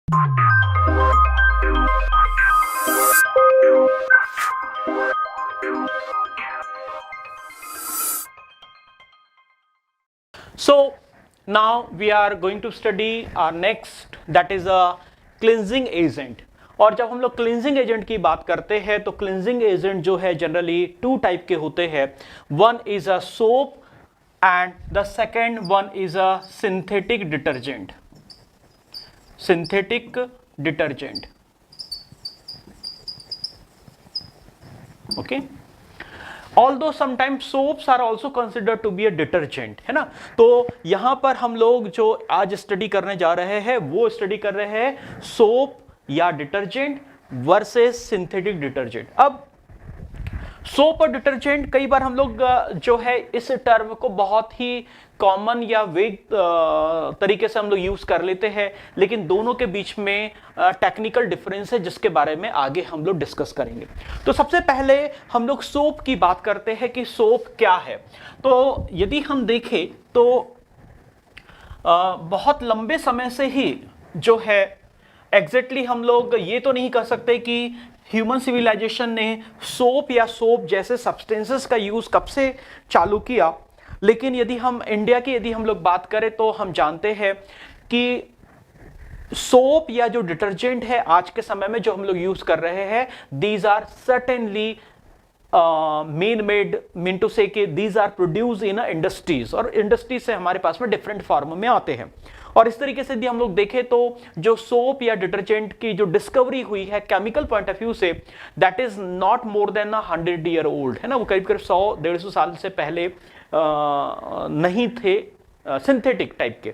So now we are going to study our next, that is a cleansing agent. और जब हम लोग cleansing agent की बात करते हैं तो क्लिनजिंग एजेंट जो है जनरली टू टाइप के होते हैं. One is a soap and the second one is a synthetic detergent. Synthetic detergent. Okay. Although sometimes soaps are also considered to be a detergent, है ना. तो यहां पर हम लोग जो आज स्टडी करने जा रहे हैं वो स्टडी कर रहे हैं सोप या डिटर्जेंट वर्सेस सिंथेटिक डिटर्जेंट. अब सोप और डिटर्जेंट कई बार हम लोग जो है इस टर्म को बहुत ही कॉमन या वेग तरीके से हम लोग यूज कर लेते हैं, लेकिन दोनों के बीच में टेक्निकल डिफरेंस है जिसके बारे में आगे हम लोग डिस्कस करेंगे. तो सबसे पहले हम लोग सोप की बात करते हैं कि सोप क्या है. तो यदि हम देखें तो बहुत लंबे समय से ही जो है एग्जैक्टली हम लोग ये तो नहीं कह सकते कि ह्यूमन सिविलाइजेशन ने सोप या सोप जैसे सब्सटेंसेस का यूज कब से चालू किया, लेकिन यदि हम इंडिया की यदि हम लोग बात करें तो हम जानते हैं कि सोप या जो डिटर्जेंट है आज के समय में जो हम लोग यूज कर रहे हैं, these are certainly mean to say कि these are produce in industries, और इंडस्ट्रीज से हमारे पास में डिफरेंट फॉर्म में आते हैं. और इस तरीके से यदि हम लोग देखें तो जो सोप या डिटर्जेंट की जो डिस्कवरी हुई है केमिकल पॉइंट ऑफ व्यू से, that is not more than 100 year old, है ना. वो करीब करीब 100-150 साल से पहले नहीं थे सिंथेटिक टाइप के,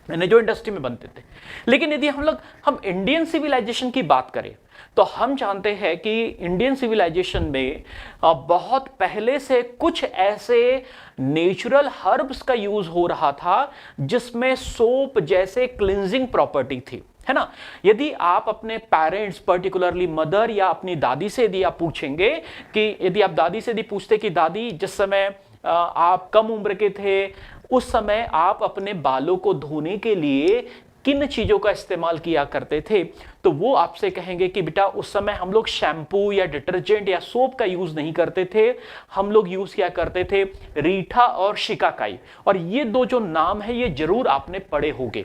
यानी जो इंडस्ट्री में बनते थे. लेकिन यदि हम इंडियन सिविलाइजेशन की बात करें तो हम जानते हैं कि इंडियन सिविलाइजेशन में बहुत पहले से कुछ ऐसे नेचुरल हर्ब्स का यूज हो रहा था जिसमें सोप जैसे क्लिंजिंग प्रॉपर्टी थी, है ना. यदि आप अपने पेरेंट्स पर्टिकुलरली मदर या अपनी दादी से यदि आप पूछेंगे कि यदि आप दादी से यदि पूछते कि दादी जिस समय आप कम उम्र के थे उस समय आप अपने बालों को धोने के लिए किन चीजों का इस्तेमाल किया करते थे, तो वो आपसे कहेंगे कि बेटा उस समय हम लोग शैम्पू या डिटर्जेंट या सोप का यूज नहीं करते थे, हम लोग यूज किया करते थे रीठा और शिकाकाई. और ये दो जो नाम है ये जरूर आपने पढ़े होंगे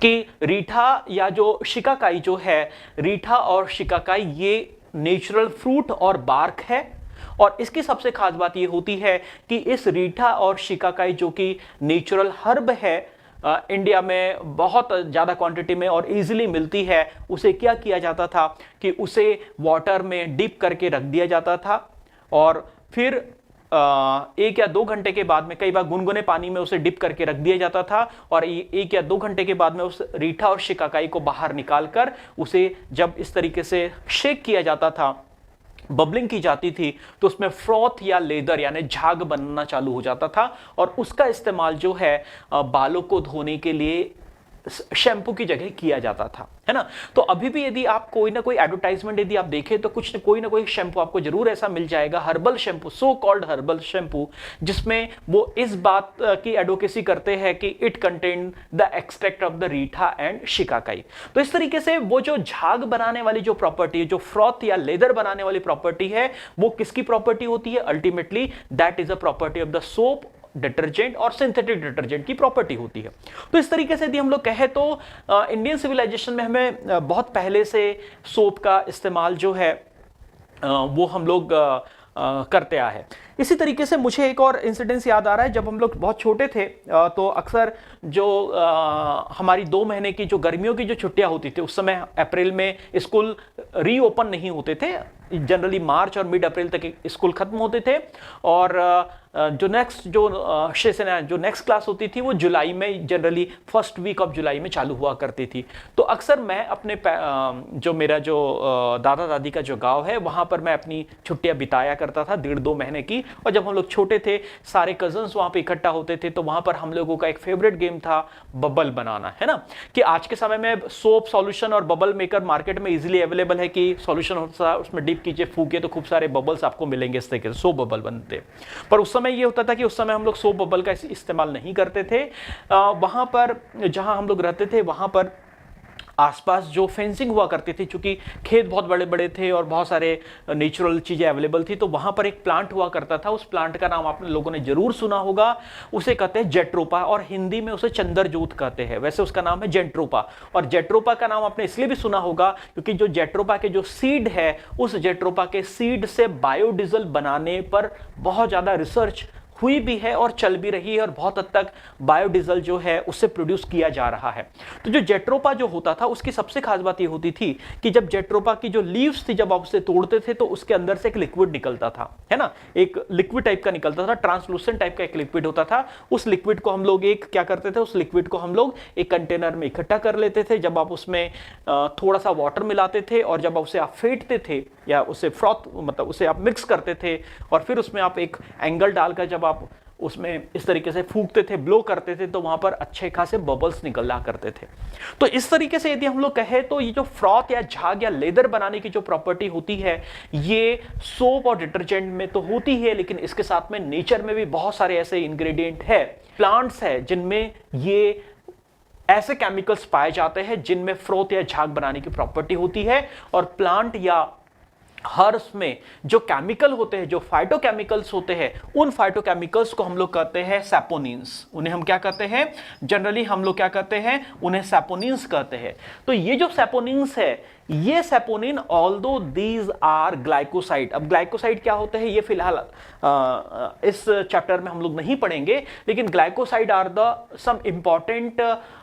कि रीठा या जो शिकाकाई जो है, रीठा और शिकाकाई ये नेचुरल फ्रूट और बार्क है. और इसकी सबसे खास बात ये होती है कि इस रीठा और शिकाकाई जो कि नेचुरल हर्ब है, इंडिया में बहुत ज़्यादा क्वांटिटी में और इजीली मिलती है, उसे क्या किया जाता था कि उसे वाटर में डिप करके रख दिया जाता था और फिर 1 या 2 घंटे के बाद में, कई बार गुनगुने पानी में उसे डिप करके रख दिया जाता था और 1 या 2 घंटे के बाद में उस रीठा और शिकाकाई को बाहर निकालकर उसे जब इस तरीके से शेक किया जाता था, बबलिंग की जाती थी, तो उसमें फ्रॉथ या लेदर यानी झाग बनना चालू हो जाता था और उसका इस्तेमाल जो है बालों को धोने के लिए शैम्पू की जगह किया जाता था, है ना. तो अभी भी यदि आप कोई ना कोई एडवर्टाइजमेंट यदि आप देखें तो कुछ कोई ना कोई शैम्पू आपको जरूर ऐसा मिल जाएगा, herbal shampoo, so called herbal shampoo, जिसमें वो इस बात की एडवोकेसी करते हैं कि it contain the extract of the reetha and shikakai. तो इस तरीके से वो जो झाग बनाने वाली जो प्रॉपर्टी है, जो फ्रॉथ या लेदर बनाने वाली प्रॉपर्टी है, वो किसकी प्रॉपर्टी होती है? Ultimately that is a property of the soap, detergent और सिंथेटिक डिटर्जेंट की प्रॉपर्टी होती है. तो इस तरीके से यदि हम लोग कहें तो इंडियन सिविलाइजेशन में हमें बहुत पहले से सोप का इस्तेमाल जो है वो हम लोग करते आए हैं. इसी तरीके से मुझे एक और इंसिडेंस याद आ रहा है. जब हम लोग बहुत छोटे थे तो अक्सर जो हमारी 2 महीने की जो गर्मियों की जो छुट्टियां होती थी, उस समय अप्रैल में स्कूल रीओपन नहीं होते थे, जनरली मार्च और मिड अप्रैल तक स्कूल खत्म होते थे और जो नेक्स्ट जो सेशन है, जो नेक्स्ट क्लास होती थी वो जुलाई में, generally first week of July में चालू हुआ करती थी. तो अक्सर मैं अपने जो मेरा जो दादा दादी का जो गांव है वहां पर मैं अपनी छुट्टियां बिताया करता था 1.5-2 महीने की. और जब हम लोग छोटे थे सारे कजन्स वहां पे इकट्ठा होते थे तो वहां पर हम लोगों का एक फेवरेट गेम था बबल बनाना, है ना. कि आज के समय में सोप सॉल्यूशन और बबल मेकर मार्केट में इजीली अवेलेबल है कि सॉल्यूशन होता है, उसमें डिप कीजिए, फूकिए तो खूब सारे बबल्स आपको मिलेंगे. इस तरीके से सोप बबल बनते. पर उस समय ये होता था कि उस समय हम लोग सोप बबल का इस्तेमाल नहीं करते थे. वहां पर जहां हम लोग रहते थे वहां पर आसपास जो फेंसिंग हुआ करती थी, चूंकि खेत बहुत बड़े बड़े थे और बहुत सारे नेचुरल चीजें अवेलेबल थी, तो वहां पर एक प्लांट हुआ करता था। उस प्लांट का नाम आप लोगों ने जरूर सुना होगा, उसे कहते हैं जेट्रोपा, और हिंदी में उसे चंद्रजोत कहते हैं। वैसे उसका नाम है जेट्रोपा, और जेट्रोपा का नाम आपने इसलिए भी सुना होगा क्योंकि जो जेट्रोपा के जो सीड है, उस जेट्रोपा के सीड से बायोडीजल बनाने पर बहुत ज्यादा रिसर्च हुई भी है और चल भी रही है, और बहुत हद तक बायोडीजल जो है उससे प्रोड्यूस किया जा रहा है। तो जो जेट्रोपा जो होता था, उसकी सबसे खास बात ये होती थी कि जब जेट्रोपा की जो लीव्स थी, जब आप उसे तोड़ते थे तो उसके अंदर से एक लिक्विड निकलता था, है ना, एक लिक्विड टाइप का निकलता था, ट्रांसलूसेंट टाइप का एक लिक्विड होता था। उस लिक्विड को हम लोग क्या करते थे, उस लिक्विड को हम लोग एक कंटेनर में इकट्ठा कर लेते थे। जब आप उसमें थोड़ा सा वाटर मिलाते थे और जब उसे आप फेंटते थे या उसे फ्रॉथ मतलब उसे आप मिक्स करते थे, और फिर उसमें आप एक एंगल डालकर जब आप उसमें इस तरीके से फूंकते थे, ब्लो करते थे, तो वहां पर अच्छे खासे बबल्स निकला करते थे। तो इस तरीके से यदि हम लोग कहें तो ये जो फ्रॉथ या झाग या लेदर बनाने की जो प्रॉपर्टी होती है, ये सोप और डिटर्जेंट में तो होती है, लेकिन इसके साथ में नेचर में भी बहुत सारे ऐसे इंग्रेडिएंट है, प्लांट्स है, जिनमें ये ऐसे केमिकल्स पाए जाते हैं जिनमें फ्रोथ या झाग बनाने की प्रॉपर्टी होती है। और प्लांट या हर्ब्स में जो केमिकल होते हैं, जो फाइटोकेमिकल्स होते हैं, उन फाइटोकेमिकल्स को हम लोग कहते हैं सैपोनिन्स। उन्हें हम क्या कहते हैं, जनरली हम लोग क्या कहते हैं, उन्हें सैपोनिन्स कहते हैं। तो ये जो सैपोनिन्स है, ये saponin although these are glycoside. अब ग्लाइकोसाइड क्या होते हैं ये फिलहाल इस चैप्टर में हम लोग नहीं पढ़ेंगे, लेकिन glycoside are the some important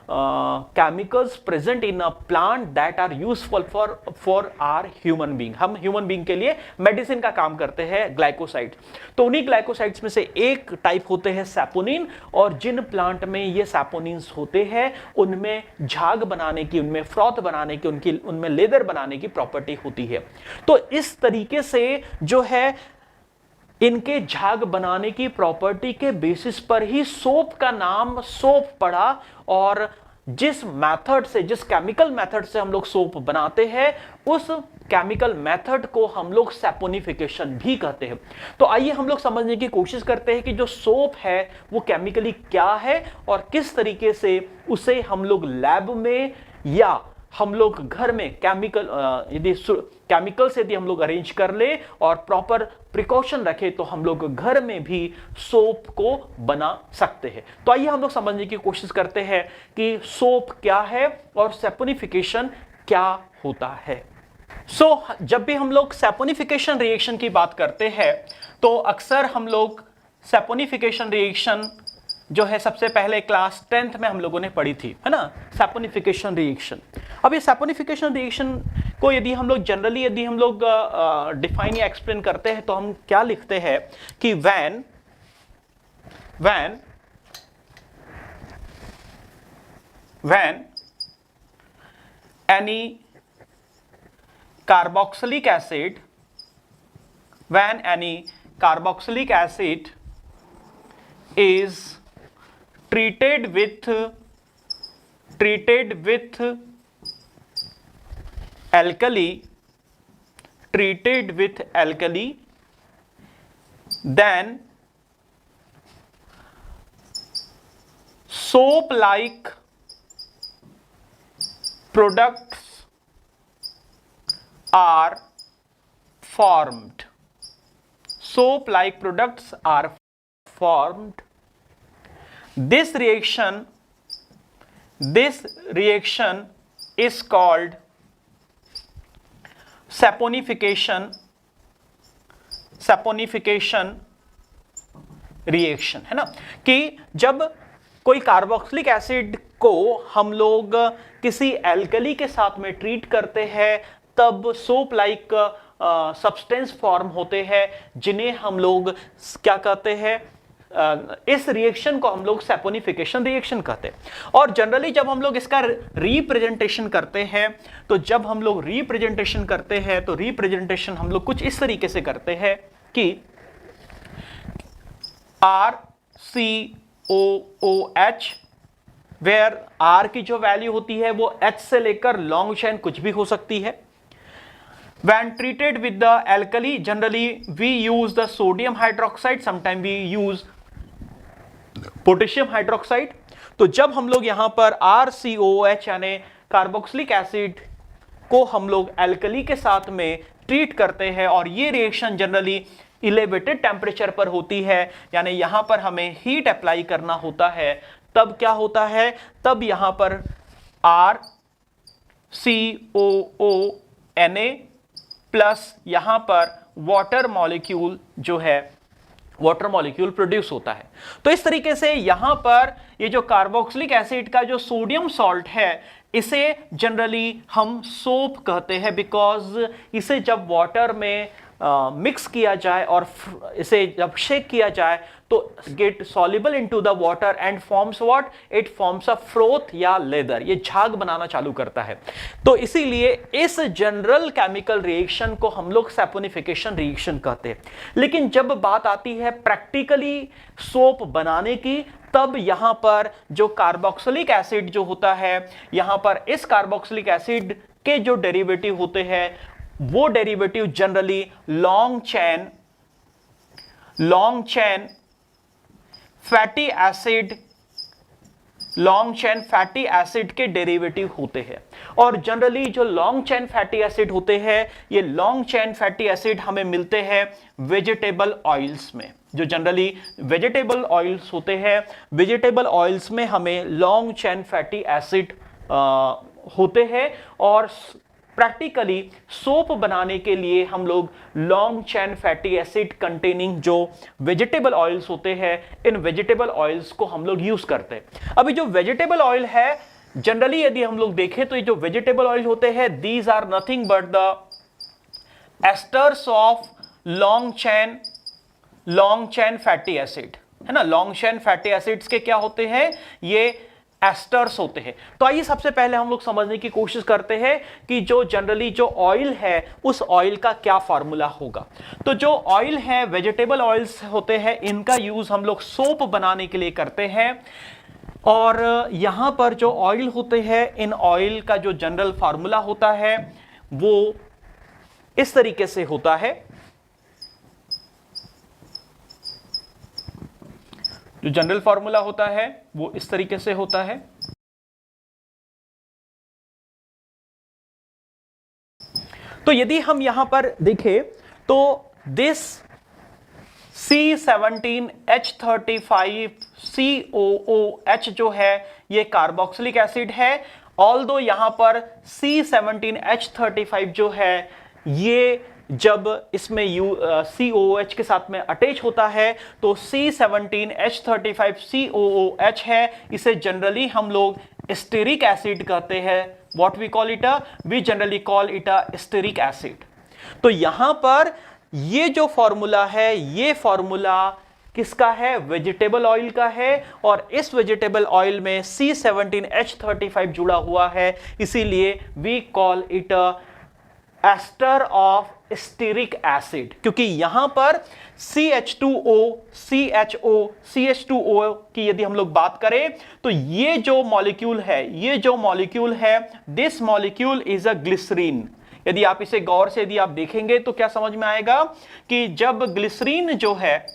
chemicals present in a plant that are useful for our human being. हम ह्यूमन बीइंग के लिए मेडिसिन का काम करते हैं ग्लाइकोसाइड। तो उन्हीं ग्लाइकोसाइड्स में से एक टाइप होते हैं सैपोनिन, और जिन प्लांट में ये सैपोनिन्स होते हैं उनमें झाग बनाने की, उनमें फ्रॉथ बनाने की, उनमें लेदर बनाने की प्रॉपर्टी होती है। तो इस तरीके से जो है इनके झाग बनाने की प्रॉपर्टी के बेसिस पर ही सोप का नाम सोप पड़ा, और जिस मेथड से, जिस केमिकल मेथड से हम लोग सोप बनाते हैं, उस केमिकल मेथड को हम लोग सैपोनिफिकेशन भी कहते हैं। तो आइए हम लोग समझने की कोशिश करते हैं कि जो सोप है वो केमिकली क्या है और किस तरीके से उसे हम लोग लैब में या हम लोग घर में केमिकल से यदि हम लोग अरेंज कर ले और प्रॉपर प्रिकॉशन रखे तो हम लोग घर में भी सोप को बना सकते हैं। तो आइए हम लोग समझने की कोशिश करते हैं कि सोप क्या है और सैपोनिफिकेशन क्या होता है। जब भी हम लोग सैपोनिफिकेशन रिएक्शन की बात करते हैं तो अक्सर हम लोग सैपोनिफिकेशन रिएक्शन जो है सबसे पहले क्लास 10th में हम लोगों ने पढ़ी थी, है ना, सैपोनिफिकेशन रिएक्शन। अब ये सैपोनिफिकेशन रिएक्शन को यदि हम लोग जनरली यदि हम लोग डिफाइन या एक्सप्लेन करते हैं तो हम क्या लिखते हैं कि when any carboxylic acid is treated with alkali, then soap like products are formed. This reaction is called saponification reaction, है ना, कि जब कोई कार्बोक्सिलिक एसिड को हम लोग किसी एल्कली के साथ में ट्रीट करते हैं तब सोप लाइक सब्सटेंस फॉर्म होते हैं, जिन्हें हम लोग क्या कहते हैं, इस रिएक्शन को हम लोग सैपोनिफिकेशन रिएक्शन कहते हैं। और जनरली जब हम लोग इसका रिप्रेजेंटेशन करते हैं तो रिप्रेजेंटेशन हम लोग कुछ इस तरीके से करते हैं कि RCOOH, वेयर R की जो वैल्यू होती है वो H से लेकर लॉन्ग चेन कुछ भी हो सकती है। When treated with the alkali, generally we use the sodium hydroxide, sometimes we use potassium hydroxide. तो जब हम लोग यहां पर RCOOH यानी कार्बोक्सिलिक एसिड को हम लोग एल्कली के साथ में ट्रीट करते हैं और ये रिएक्शन जनरली एलिवेटेड टेम्परेचर पर होती है, यानी यहां पर हमें हीट अप्लाई करना होता है। तब क्या होता है, तब यहां पर RCOONA प्लस यहां पर वाटर मॉलिक्यूल जो है वाटर मॉलिक्यूल प्रोड्यूस होता है। तो इस तरीके से यहां पर ये जो कार्बोक्सिलिक एसिड का जो सोडियम सॉल्ट है इसे जनरली हम सोप कहते हैं, बिकॉज इसे जब वाटर में मिक्स किया जाए और इसे जब शेक किया जाए तो get soluble into the water and forms what, it forms a froth या लेदर, ये झाग बनाना चालू करता है। तो इसीलिए इस जनरल केमिकल रिएक्शन को हम लोग सैपोनिफिकेशन रिएक्शन कहते हैं। लेकिन जब बात आती है प्रैक्टिकली सोप बनाने की, तब यहां पर जो कार्बोक्सिलिक एसिड जो होता है, यहां पर इस कार्बोक्सिलिक एसिड के जो डेरिवेटिव होते हैं वो derivative generally long chain fatty acid के डेरिवेटिव होते हैं। और जनरली जो लॉन्ग चेन फैटी एसिड होते हैं, ये लॉन्ग चेन फैटी एसिड हमें मिलते हैं वेजिटेबल ऑयल्स में। जो जनरली वेजिटेबल ऑयल्स होते हैं, वेजिटेबल ऑयल्स में हमें लॉन्ग चेन फैटी एसिड होते हैं। और प्रैक्टिकली सोप बनाने के लिए हम लोग long chain fatty acid containing जो वेजिटेबल ऑयल्स होते हैं, इन वेजिटेबल ऑयल्स को हम लोग यूज करते हैं। अभी जो वेजिटेबल ऑयल है जनरली यदि हम लोग देखें तो ये जो वेजिटेबल ऑयल होते हैं, these are nothing but the esters of long chain fatty acid, है ना। लॉन्ग चेन फैटी एसिड्स के क्या होते हैं, ये एस्टर्स होते हैं। तो आइए सबसे पहले हम लोग समझने की कोशिश करते हैं कि जो जनरली जो ऑयल है उस ऑयल का क्या फार्मूला होगा। तो जो ऑयल है, वेजिटेबल ऑयल्स होते हैं, इनका यूज हम लोग सोप बनाने के लिए करते हैं। और यहां पर जो ऑयल होते हैं, इन ऑयल का जो जनरल फार्मूला होता है वो इस तरीके से होता है। जो जनरल फार्मूला होता है वो इस तरीके से होता है। तो यदि हम यहां पर देखें तो दिस C17H35COOH जो है ये कार्बोक्सिलिक एसिड है। ऑल्दो यहां पर C17H35 जो है ये जब इसमें COOH के साथ में अटैच होता है तो C17H35COOH है, इसे जनरली हम लोग स्टेरिक एसिड कहते हैं। What we call it, we generally call it a stearic acid. तो यहां पर ये जो फॉर्मूला है, ये फॉर्मूला किसका है, वेजिटेबल ऑयल का है। और इस वेजिटेबल ऑयल में C17H35 जुड़ा हुआ है, इसीलिए we call it ester of stearic acid. क्योंकि यहां पर CH2O, CH2O की यदि हम लोग बात करें तो ये जो मॉलिक्यूल है, this molecule is a glycerine. यदि आप इसे गौर से यदि आप देखेंगे तो क्या समझ में आएगा कि जब ग्लिसरीन जो है,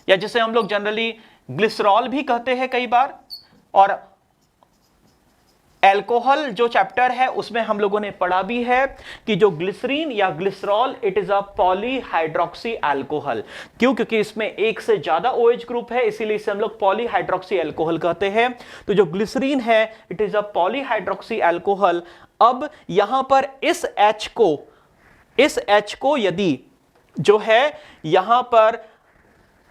या जिसे हम लोग जनरली ग्लिसरॉल भी कहते हैं कई बार, और एल्कोहल जो चैप्टर है उसमें हम लोगों ने पढ़ा भी है कि जो ग्लिसरीन या glycerol, it is a polyhydroxy alcohol. क्यों, क्योंकि इसमें एक से ज्यादा OH ग्रुप है, इसीलिए इसे हम लोग पॉलीहाइड्रोक्सी अल्कोहल कहते हैं। तो जो ग्लिसरीन है it is a polyhydroxy alcohol. अब यहां पर इस H को यदि जो है यहां पर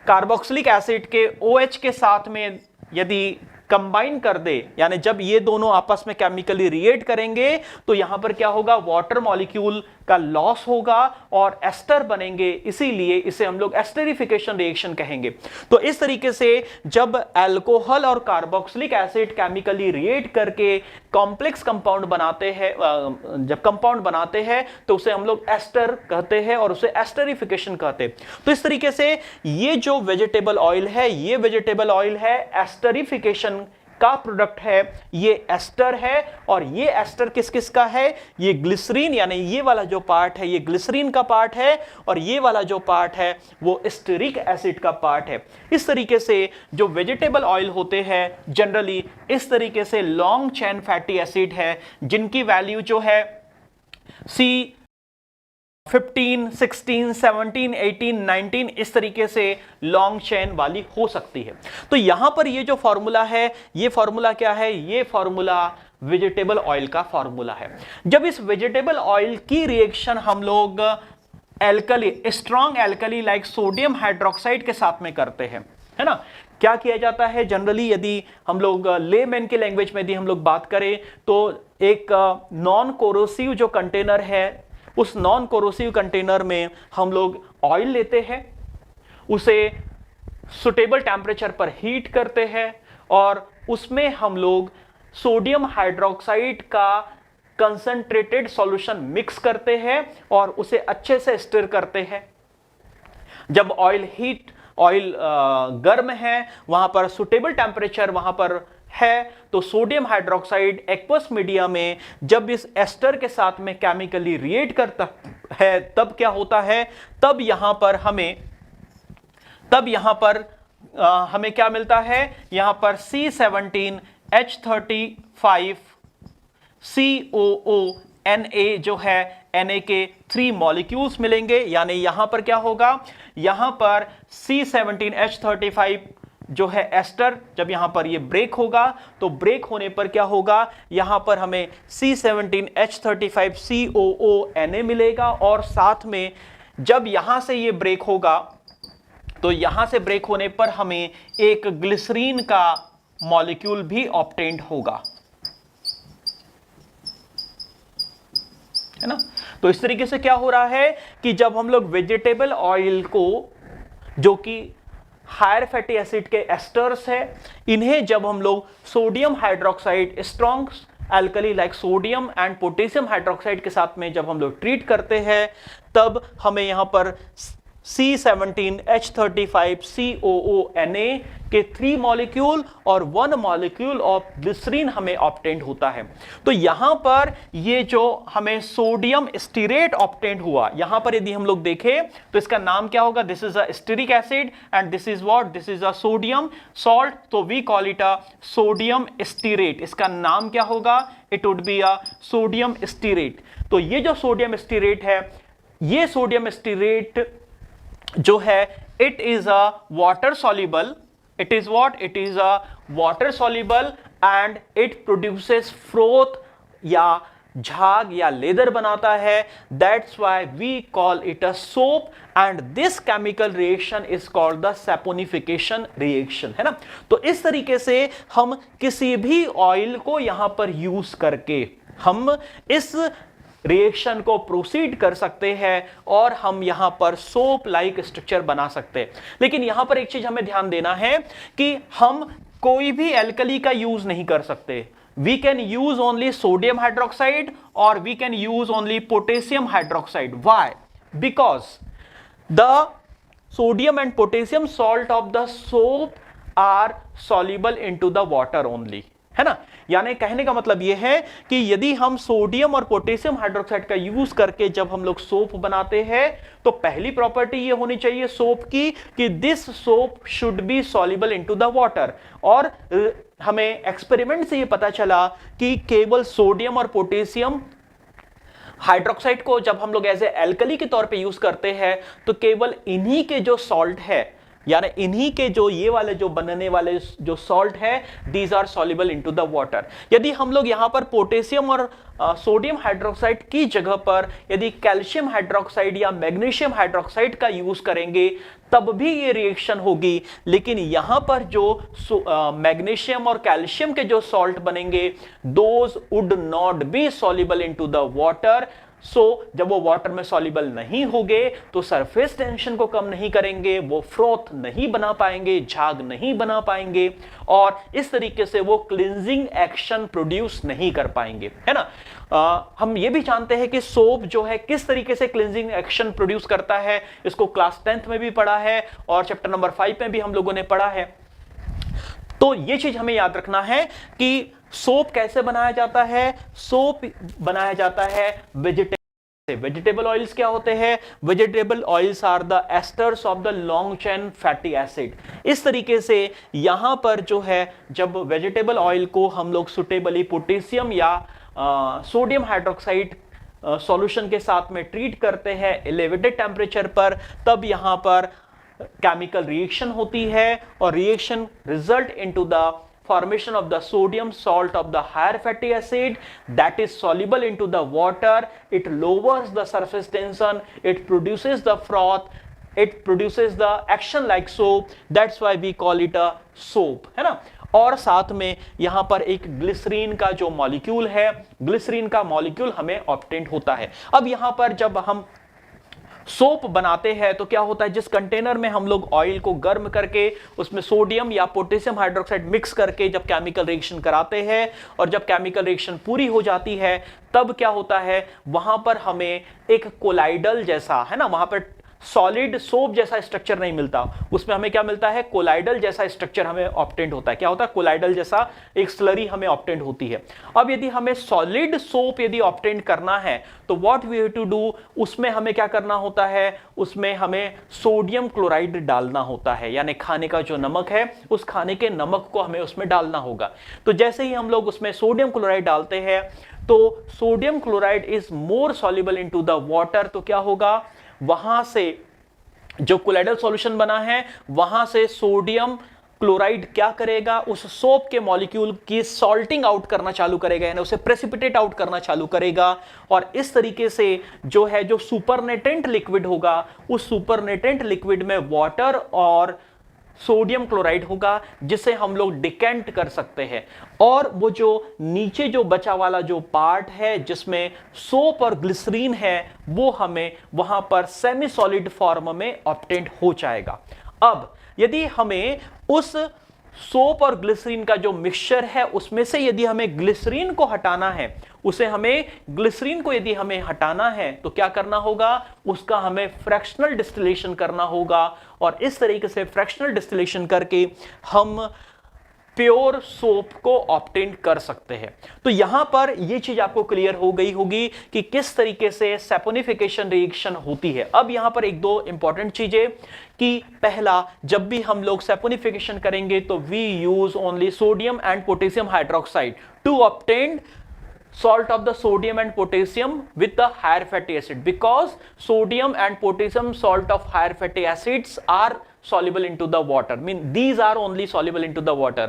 कार्बोक्सिलिक एसिड के OH के साथ में यदि कंबाइन कर दे, यानी जब ये दोनों आपस में केमिकली रिएक्ट करेंगे तो यहां पर क्या होगा, वाटर मॉलिक्यूल का लॉस होगा और एस्टर बनेंगे, इसीलिए इसे हम लोग एस्टरिफिकेशन रिएक्शन कहेंगे। तो इस तरीके से जब अल्कोहल और कार्बोक्सिलिक एसिड केमिकली रिएक्ट करके कॉम्प्लेक्स कंपाउंड बनाते हैं, जब कंपाउंड बनाते हैं तो उसे हम लोग एस्टर कहते हैं और उसे एस्टरिफिकेशन कहते हैं। तो इस तरीके से ये जो वेजिटेबल ऑयल है, ये वेजिटेबल ऑयल है एस्टरिफिकेशन का प्रोडक्ट है, ये एस्टर है, और ये एस्टर किस किस का है, ये ग्लिसरीन, यानी ये वाला जो पार्ट है ये ग्लिसरीन का पार्ट है, और ये वाला जो पार्ट है वो स्टीरिक एसिड का पार्ट है। इस तरीके से जो वेजिटेबल ऑयल होते हैं जनरली इस तरीके से लॉन्ग चेन फैटी एसिड है, जिनकी वैल्यू जो है C15, 16, 17, 18, 19 इस तरीके से लॉन्ग चेन वाली हो सकती है। तो यहां पर ये जो फॉर्मूला है, ये फॉर्मूला क्या है, ये फॉर्मूला वेजिटेबल ऑयल का फॉर्मूला है। जब इस वेजिटेबल ऑयल की रिएक्शन हम लोग alkali, strong alkali like sodium hydroxide के साथ में करते हैं, है ना, क्या किया जाता है जनरली, यदि हम लोग लेमैन की लैंग्वेज में यदि हम लोग बात करें तो एक नॉन कोरोसिव जो कंटेनर है, उस नॉन कोरोसिव कंटेनर में हम लोग ऑयल लेते हैं, उसे सुटेबल टेम्परेचर पर हीट करते हैं, और उसमें हम लोग सोडियम हाइड्रोक्साइड का कंसंट्रेटेड सॉल्यूशन मिक्स करते हैं और उसे अच्छे से स्टिर करते हैं। जब ऑयल गर्म है, वहां पर सुटेबल टेम्परेचर वहां पर है, तो सोडियम हाइड्रोक्साइड एक्वस मीडिया में जब इस एस्टर के साथ में केमिकली रिएक्ट करता है, तब क्या होता है, तब यहां पर हमें क्या मिलता है, यहां पर C17H35 COO Na जो है Na के 3 मॉलिक्यूल्स मिलेंगे, यानी यहां पर क्या होगा, यहां पर C17H35 जो है एस्टर, जब यहां पर ये ब्रेक होगा तो ब्रेक होने पर क्या होगा, यहां पर हमें C17H35 COO Na मिलेगा, और साथ में जब यहां से ये ब्रेक होगा तो यहां से ब्रेक होने पर हमें एक ग्लिसरीन का मॉलिक्यूल भी ऑब्टेन्ड होगा, है ना। तो इस तरीके से क्या हो रहा है कि जब हम लोग वेजिटेबल ऑयल को, जो कि हायर फैटी एसिड के एस्टर्स है, इन्हें जब हम लोग sodium hydroxide, strong alkali like sodium and potassium hydroxide के साथ में जब हम लोग ट्रीट करते हैं, तब हमें यहां पर C17H35 COO Na के 3 मॉलिक्यूल और 1 मॉलिक्यूल ऑफ ग्लिसरीन हमें ऑब्टेन्ड होता है। तो यहां पर ये जो हमें सोडियम स्टीरेट ऑब्टेन्ड हुआ, यहां पर यदि हम लोग देखें तो इसका नाम क्या होगा, this is a stearic acid and this is what, this is a sodium salt, तो we call it a sodium stearate. इसका नाम क्या होगा, it would be a sodium stearate. तो ये जो सोडियम स्टीरेट है, ये सोडियम स्टीरेट जो है, it is a water soluble, it is what, it is a water soluble and it produces froth या झाग या लेदर बनाता है, that's why we call it a soap and this chemical reaction is called the saponification reaction, है ना। तो इस तरीके से हम किसी भी ऑयल को यहां पर यूज करके हम इस रिएक्शन को प्रोसीड कर सकते हैं और हम यहां पर सोप लाइक स्ट्रक्चर बना सकते हैं। लेकिन यहां पर एक चीज हमें ध्यान देना है कि हम कोई भी एल्कली का यूज नहीं कर सकते। We can use only sodium hydroxide और we can use only potassium hydroxide. Why? Because the sodium and potassium salt of the soap are soluble into the water only, है ना। यानी कहने का मतलब यह है कि यदि हम सोडियम और पोटेशियम हाइड्रोक्साइड का यूज करके जब हम लोग सोप बनाते हैं, तो पहली प्रॉपर्टी ये होनी चाहिए सोप की कि this soap should be soluble into the water. और हमें एक्सपेरिमेंट से ये पता चला कि केवल सोडियम और पोटेशियम हाइड्रोक्साइड को जब हम लोग एज ए एल्कली के तौर पे यूज करते हैं, तो केवल इन्हीं के जो सॉल्ट है, यानी इन्हीं के जो ये वाले जो बनने वाले जो सॉल्ट है, these are soluble into the water. यदि हम लोग यहां पर पोटेशियम और सोडियम हाइड्रोक्साइड की जगह पर यदि कैल्शियम हाइड्रोक्साइड या मैग्नीशियम हाइड्रोक्साइड का यूज करेंगे, तब भी ये रिएक्शन होगी। लेकिन यहां पर जो मैग्नीशियम और कैल्शियम के जो सॉल्ट बनेंगे, those would not be soluble into the water. जब वो वाटर में सॉल्युबल नहीं होंगे तो सरफेस टेंशन को कम नहीं करेंगे, वो फ्रोथ नहीं बना पाएंगे, झाग नहीं बना पाएंगे, और इस तरीके से वो क्लींजिंग एक्शन प्रोड्यूस नहीं कर पाएंगे, है ना। हम ये भी जानते हैं कि सोप जो है किस तरीके से क्लींजिंग एक्शन प्रोड्यूस करता है, इसको क्लास 10th में भी पढ़ा है और चैप्टर नंबर 5 में भी हम लोगों ने पढ़ा है। तो ये चीज हमें याद रखना है कि सोप कैसे बनाया जाता है। सोप बनाया जाता है वेजिटेबल ऑयल्स क्या होते हैं? Vegetable oils are the esters of the long chain fatty acid. इस तरीके से यहां पर जो है जब वेजिटेबल ऑयल को हम लोग सुटेबली पोटेशियम या सोडियम हाइड्रोक्साइड सॉल्यूशन के साथ में ट्रीट करते हैं एलिवेटेड टेम्परेचर पर, तब यहां पर केमिकल रिएक्शन होती है और reaction result into the formation of the sodium salt of the higher fatty acid that is soluble into the water. It lowers the surface tension, it produces the froth, it produces the action like soap. That's why we call it a soap, है ना। और साथ में यहां पर एक glycerine का जो मॉलिक्यूल है, ग्लिसरीन का मॉलिक्यूल हमें ऑब्टेन होता है। अब यहां पर जब हम सोप बनाते हैं तो क्या होता है, जिस कंटेनर में हम लोग ऑयल को गर्म करके उसमें सोडियम या पोटेशियम हाइड्रोक्साइड मिक्स करके जब केमिकल रिएक्शन कराते हैं और जब केमिकल रिएक्शन पूरी हो जाती है तब क्या होता है, वहां पर हमें एक कोलाइडल जैसा, है ना, वहां पर सॉलिड सोप जैसा स्ट्रक्चर नहीं मिलता, उसमें हमें क्या मिलता है, कोलाइडल जैसा स्ट्रक्चर हमें ऑब्टेंड होता है। क्या होता है, कोलाइडल जैसा एक स्लरी हमें ऑब्टेंड होती है। अब यदि हमें सॉलिड सोप यदि ऑब्टेंड करना है तो what we have to do, उसमें हमें क्या करना होता है, उसमें हमें सोडियम क्लोराइड डालना होता है, यानी खाने का जो नमक है उस खाने के नमक को हमें उसमें डालना होगा। तो जैसे ही हम लोग उसमें सोडियम क्लोराइड डालते हैं तो sodium chloride is more soluble into the water, तो क्या होगा, वहां से जो कोलाइडल सॉल्यूशन बना है वहां से सोडियम क्लोराइड क्या करेगा, उस सोप के मॉलिक्यूल की सॉल्टिंग आउट करना चालू करेगा, यानी उसे प्रेसिपिटेट आउट करना चालू करेगा। और इस तरीके से जो है जो सुपरनेटेंट लिक्विड होगा उस सुपरनेटेंट लिक्विड में वाटर और सोडियम क्लोराइड होगा जिसे हम लोग डिकेंट कर सकते हैं। और वो जो नीचे जो बचा वाला जो पार्ट है जिसमें सोप और ग्लिसरीन है वो हमें वहां पर सेमी सॉलिड फॉर्म में ऑब्टेंड हो जाएगा। अब यदि हमें उस सोप और ग्लिसरीन का जो मिक्सचर है उसमें से यदि हमें ग्लिसरीन को हटाना है, ग्लिसरीन को यदि हमें हटाना है तो क्या करना होगा, उसका हमें फ्रैक्शनल डिस्टिलेशन करना होगा। और इस तरीके से फ्रैक्शनल डिस्टिलेशन करके हम प्योर सोप को ऑब्टेन कर सकते हैं। तो यहां पर यह चीज आपको क्लियर हो गई होगी कि किस तरीके से सैपोनिफिकेशन रिएक्शन होती है। अब यहां पर एक दो इंपॉर्टेंट चीजें कि पहला, जब भी हम लोग सैपोनिफिकेशन करेंगे तो we use only sodium and potassium hydroxide to obtain salt of the sodium and potassium with the higher fatty acid, because sodium and potassium salt of higher fatty acids are soluble into the water, these are only soluble into the water.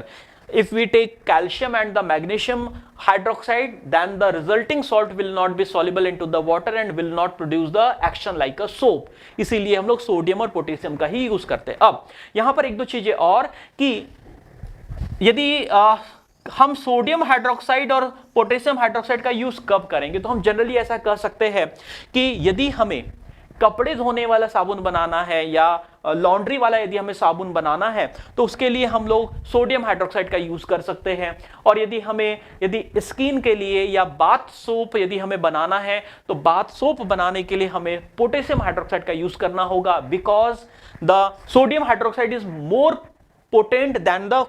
If we take calcium and the magnesium hydroxide, then the resulting salt will not be soluble into the water and will not produce the action like a soap. इसीलिए हम लोग sodium और potassium का ही use करते हैं। अब यहां पर एक दो चीजें और कि यदि हम सोडियम हाइड्रोक्साइड और पोटेशियम हाइड्रोक्साइड का यूज कब करेंगे, तो हम जनरली ऐसा कह सकते हैं कि यदि हमें कपड़े धोने वाला साबुन बनाना है या लॉन्ड्री वाला यदि हमें साबुन बनाना है तो उसके लिए हम लोग सोडियम हाइड्रोक्साइड का यूज कर सकते हैं। और यदि स्किन के लिए या बाथ सोप यदि हमें बनाना है तो बाथ सोप बनाने के लिए हमें पोटेशियम हाइड्रोक्साइड का यूज करना होगा, because the sodium hydroxide is more potent then the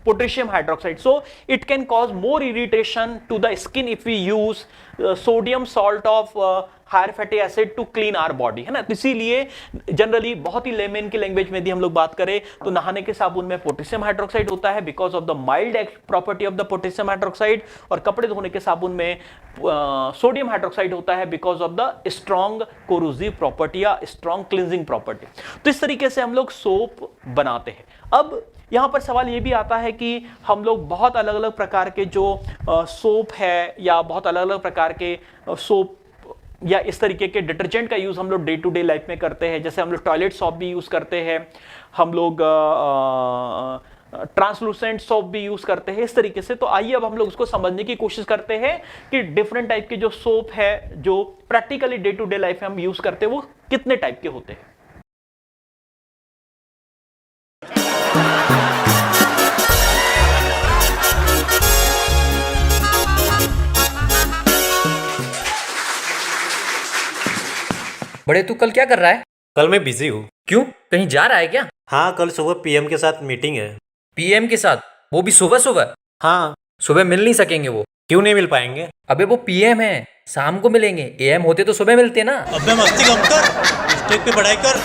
potassium hydroxide, so it can cause more irritation to the skin if we use sodium salt of higher fatty acid to clean our body, है ना। तो इसीलिए generally बहुत ही lemon की language में यदि हम लोग बात करें तो नहाने के साबुन में पोटेशियम हाइड्रोक्साइड होता है because of the mild property of the potassium hydroxide, और कपड़े धोने के साबुन में सोडियम हाइड्रोक्साइड होता है because of the strong corrosive property या स्ट्रॉन्ग क्लींजिंग प्रॉपर्टी। तो इस तरीके से हम लोग सोप बनाते हैं। अब यहां पर सवाल यह भी आता है कि हम लोग बहुत अलग अलग प्रकार के जो सोप है या बहुत अलग अलग प्रकार के सोप या इस तरीके के डिटर्जेंट का यूज हम लोग डे टू डे लाइफ में करते हैं। जैसे हम लोग टॉयलेट सोप भी यूज करते हैं, हम लोग ट्रांसलूसेंट सोप भी यूज करते हैं, इस तरीके से। तो आइए अब हम लोग उसको समझने की कोशिश करते हैं कि डिफरेंट टाइप के जो सोप है जो practically day to day life में हम यूज करते हैं वो कितने टाइप के होते हैं। बड़े तू कल क्या कर रहा है? कल मैं बिजी हूँ। क्यों, कहीं जा रहा है क्या? हाँ, कल सुबह पीएम के साथ मीटिंग है। पीएम के साथ? वो भी सुबह सुबह? हाँ। सुबह मिल नहीं सकेंगे वो। क्यों नहीं मिल पाएंगे? अबे वो पीएम है, शाम को मिलेंगे। एएम होते तो सुबह मिलते ना। अबे मस्ती कम कर, स्टेज पे पढ़ाई कर।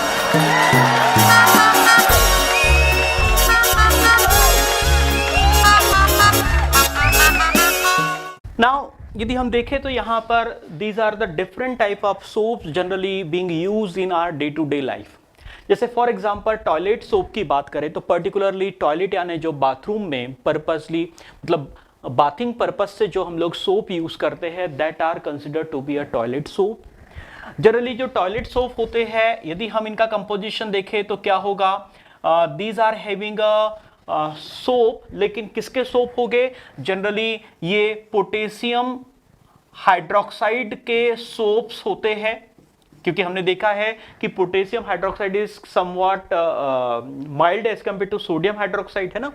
नाउ यदि हम देखें तो यहाँ पर these are the different type of soaps generally being used in our day to day life. जैसे फॉर एग्जांपल टॉयलेट सोप की बात करें तो पर्टिकुलरली टॉयलेट यानी जो बाथरूम में पर्पसली मतलब बाथिंग पर्पस से जो हम लोग सोप यूज करते हैं that are considered to be a toilet soap. Generally जो टॉयलेट सोप होते हैं यदि हम इनका कंपोजिशन देखें तो क्या होगा, these are having a soap, लेकिन किसके सोप हो गए, जनरली ये पोटेशियम हाइड्रोक्साइड के सोप्स होते हैं, क्योंकि हमने देखा है कि potassium hydroxide is somewhat mild as compare to sodium hydroxide, है ना।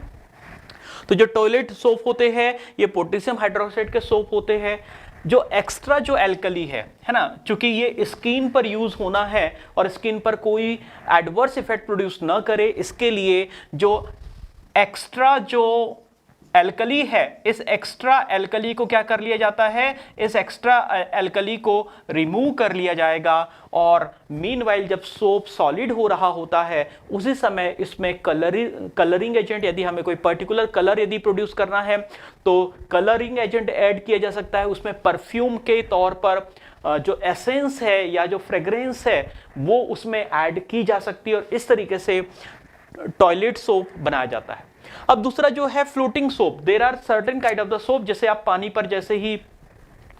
तो जो टॉयलेट सोप होते हैं ये पोटेशियम हाइड्रोक्साइड के सोप होते हैं। जो एक्स्ट्रा जो एल्कली है ना, चूंकि ये स्किन पर यूज होना है और स्किन पर कोई एडवर्स इफेक्ट प्रोड्यूस ना करे, इसके लिए जो एक्स्ट्रा जो एल्कली है, इस एक्स्ट्रा एल्कली को क्या कर लिया जाता है, इस एक्स्ट्रा एल्कली को रिमूव कर लिया जाएगा। और मीनवाइल जब सोप सॉलिड हो रहा होता है उसी समय इसमें कलरिंग एजेंट, यदि हमें कोई पर्टिकुलर कलर यदि प्रोड्यूस करना है तो कलरिंग एजेंट ऐड किया जा सकता है। उसमें परफ्यूम के तौर पर जो एसेंस है या जो फ्रेग्रेंस है वो उसमें ऐड की जा सकती है और इस तरीके से टॉयलेट सोप बनाया जाता है। अब दूसरा जो है floating soap, there are certain kind of the soap, जैसे आप पानी पर जैसे ही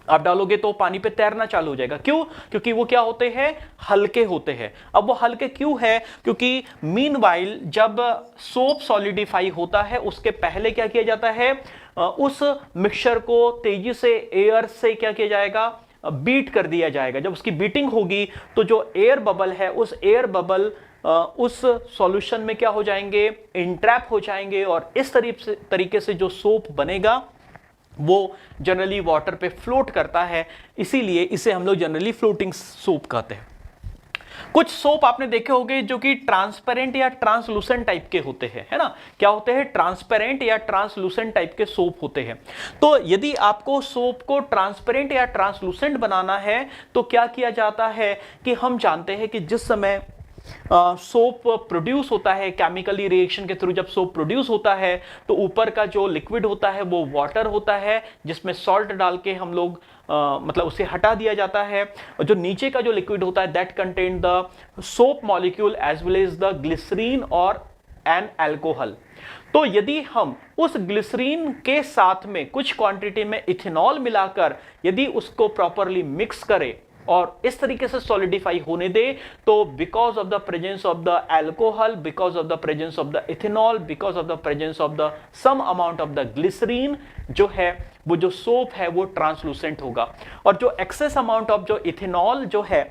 आप डालोगे तो पानी पे तैरना चालू हो जाएगा। क्यों? क्योंकि वो क्या होते हैं, हल्के होते हैं। अब वो हल्के क्यों है, क्योंकि मीनवाइल जब सोप सॉलिडिफाई होता है उसके पहले क्या किया जाता है, उस मिक्सचर को तेजी से एयर से क्या किया जाएगा, बीट कर दिया जाएगा। जब उसकी बीटिंग होगी तो जो एयर बबल है उस एयर बबल उस सॉल्यूशन में क्या हो जाएंगे, इंट्रैप हो जाएंगे और इस तरीके से जो सोप बनेगा वो जनरली वाटर पे फ्लोट करता है, इसीलिए इसे हम लोग जनरली फ्लोटिंग सोप कहते हैं। कुछ सोप आपने देखे होंगे जो कि ट्रांसपेरेंट या ट्रांसलूसेंट टाइप के होते हैं, है ना। क्या होते हैं, ट्रांसपेरेंट या ट्रांसलूसेंट टाइप के सोप होते हैं। तो यदि आपको सोप को ट्रांसपेरेंट या ट्रांसलूसेंट बनाना है तो क्या किया जाता है कि हम जानते हैं कि जिस समय सोप प्रोड्यूस होता है केमिकली रिएक्शन के थ्रू, जब सोप प्रोड्यूस होता है तो ऊपर का जो लिक्विड होता है वो वाटर होता है जिसमें सॉल्ट डाल के हम लोग मतलब उसे हटा दिया जाता है। और जो नीचे का जो लिक्विड होता है that contain the soap molecule as well as the glycerine और एन अल्कोहल। तो यदि हम उस ग्लिसरीन के साथ में कुछ क्वांटिटी में इथेनॉल मिलाकर यदि उसको प्रॉपरली मिक्स करें और इस तरीके से सॉलिडिफाई होने दे तो because of the presence of the alcohol, because of the presence of the ethanol, because of the presence of the some amount of the glycerine जो है वो जो सोप है वो ट्रांसलूसेंट होगा। और जो एक्सेस अमाउंट ऑफ जो इथेनॉल जो है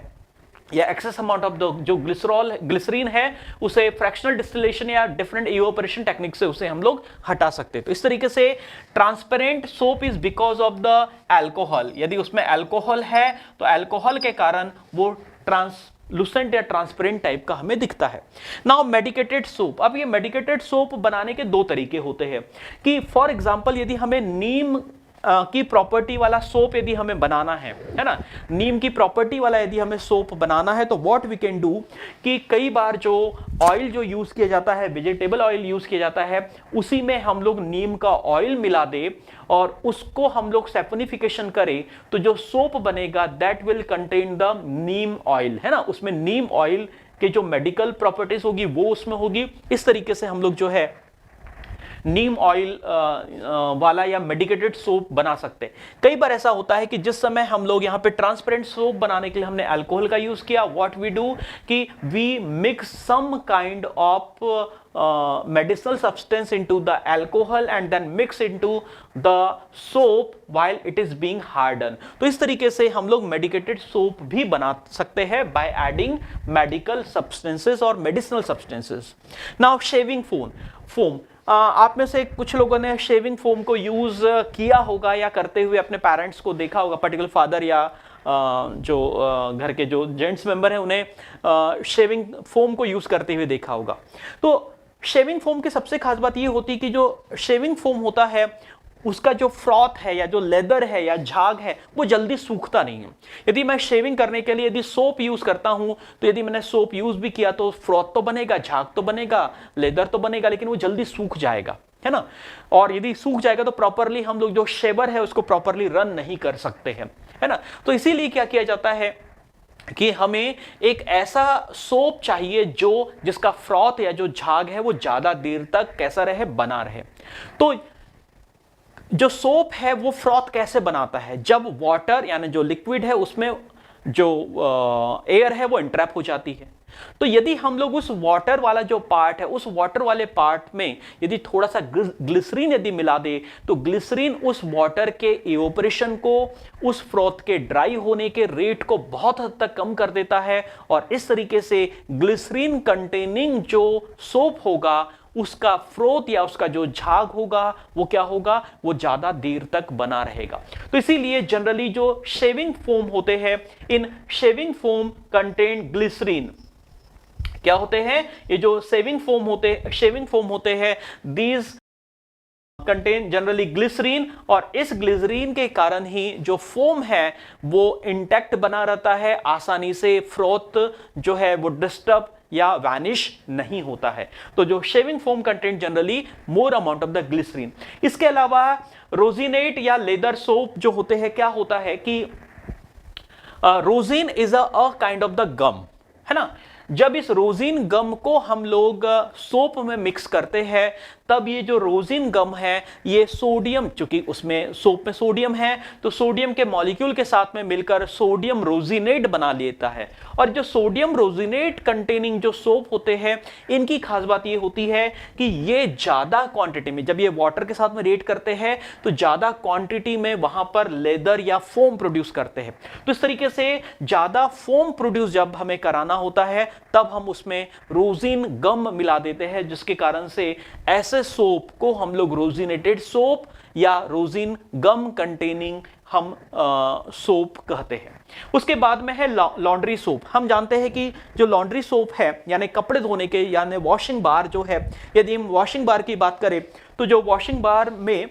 या एक्सेस अमाउंट ऑफ जो ग्लिसरीन है उसे फ्रैक्शनल डिस्टिलेशन या डिफरेंट इवेपोरेशन टेक्निक से उसे हम लोग हटा सकते हैं। तो इस तरीके से transparent soap is because of the alcohol, यदि उसमें अल्कोहल है तो अल्कोहल के कारण वो ट्रांसलूसेंट या ट्रांसपेरेंट टाइप का हमें दिखता है। नाउ मेडिकेटेड सोप, अब ये मेडिकेटेड सोप बनाने के दो तरीके होते हैं कि फॉर एग्जांपल यदि हमें नीम की प्रॉपर्टी वाला सोप यदि हमें बनाना है ना, नीम की प्रॉपर्टी वाला यदि हमें सोप बनाना है तो व्हाट वी कैन डू कि कई बार जो ऑयल जो यूज किया जाता है, वेजिटेबल ऑयल यूज किया जाता है, उसी में हम लोग नीम का ऑयल मिला दे और उसको हम लोग सैफोनिफिकेशन करें तो जो सोप बनेगा that will contain the Neem oil, है ना। उसमें नीम ऑयल के जो मेडिकल प्रॉपर्टीज होगी वो उसमें होगी। इस तरीके से हम लोग जो है नीम ऑयल वाला या मेडिकेटेड सोप बना सकते हैं। कई बार ऐसा होता है कि जिस समय हम लोग यहाँ पे ट्रांसपेरेंट सोप बनाने के लिए हमने अल्कोहल का यूज किया, व्हाट वी डू कि we mix some kind of medicinal substance into the alcohol and then mix into the soap while it is being hardened। तो इस तरीके से हम लोग medicated soap भी बना सकते हैं by adding medical substances और medicinal substances। Now shaving foam, आप में से कुछ लोगों ने शेविंग फोम को यूज किया होगा या करते हुए अपने पेरेंट्स को देखा होगा, पर्टिकुलर फादर या जो घर के जो जेंट्स मेंबर हैं उन्हें शेविंग फोम को यूज करते हुए देखा होगा। तो शेविंग फोम की सबसे खास बात ये होती है कि जो शेविंग फोम होता है उसका जो फ्रॉथ है या जो लेदर है या झाग है वो जल्दी सूखता नहीं है। यदि मैं शेविंग करने के लिए यदि सोप यूज करता हूं तो यदि मैंने सोप यूज भी किया तो फ्रॉथ तो बनेगा, झाग तो बनेगा, लेदर तो बनेगा, लेकिन वो जल्दी सूख जाएगा, है ना। और यदि सूख जाएगा तो प्रॉपरली हम लोग जो शेवर है उसको प्रॉपरली रन नहीं कर सकते हैं, है ना। तो इसीलिए क्या किया जाता है कि हमें एक ऐसा सोप चाहिए जो जिसका फ्रॉथ या जो झाग है वो ज्यादा देर तक कैसा रहे, बना रहे। तो जो सोप है वो फ्रॉथ कैसे बनाता है, जब वाटर यानी जो लिक्विड है उसमें जो एयर है वो इंट्रैप हो जाती है। तो यदि हम लोग उस वाटर वाला जो पार्ट है उस वाटर वाले पार्ट में यदि थोड़ा सा ग्लिसरीन यदि मिला दे तो ग्लिसरीन उस वाटर के इवोपरेशन को, उस फ्रॉथ के ड्राई होने के रेट को बहुत हद तक कम कर देता है और इस तरीके से ग्लिसरीन कंटेनिंग जो सोप होगा उसका फ्रोथ या उसका जो झाग होगा वो क्या होगा, वो ज्यादा देर तक बना रहेगा। तो इसीलिए जनरली जो शेविंग फोम होते हैं, इन शेविंग फोम कंटेन ग्लिसरीन, क्या होते हैं ये जो शेविंग फोम होते हैं, दीज कंटेन जनरली ग्लिसरीन, और इस ग्लिसरीन के कारण ही जो फोम है वो इंटैक्ट बना रहता है, आसानी से फ्रोथ जो है वो डिस्टर्ब या वैनिश नहीं होता है। तो जो shaving foam content generally more amount of the glycerine. इसके अलावा रोजिनेट या लेदर सोप जो होते हैं, क्या होता है कि rosin is a kind of the gum, है ना। जब इस रोजिन गम को हम लोग सोप में मिक्स करते हैं तब ये जो रोजिन गम है ये सोडियम, चूंकि उसमें सोप में सोडियम है तो सोडियम के मॉलिक्यूल के साथ में मिलकर सोडियम रोजिनेट बना लेता है। और जो सोडियम रोजिनेट कंटेनिंग जो सोप होते हैं इनकी खास बात ये होती है कि ये ज्यादा क्वांटिटी में, जब ये वाटर के साथ में रिएक्ट करते हैं तो ज्यादा क्वांटिटी में वहां पर लेदर या फोम प्रोड्यूस करते हैं। तो इस तरीके से ज्यादा फोम प्रोड्यूस जब हमें कराना होता है तब हम उसमें रोजिन गम मिला देते हैं, जिसके कारण से ऐसे सोप को हम लोग रोजिनेटेड सोप या रोजिन गम कंटेनिंग हम सोप कहते हैं। उसके बाद में है लॉन्ड्री सोप। हम जानते हैं कि जो लॉन्ड्री सोप है यानी कपड़े धोने के यानी वॉशिंग बार जो है, यदि हम वॉशिंग बार की बात करें तो जो वॉशिंग बार में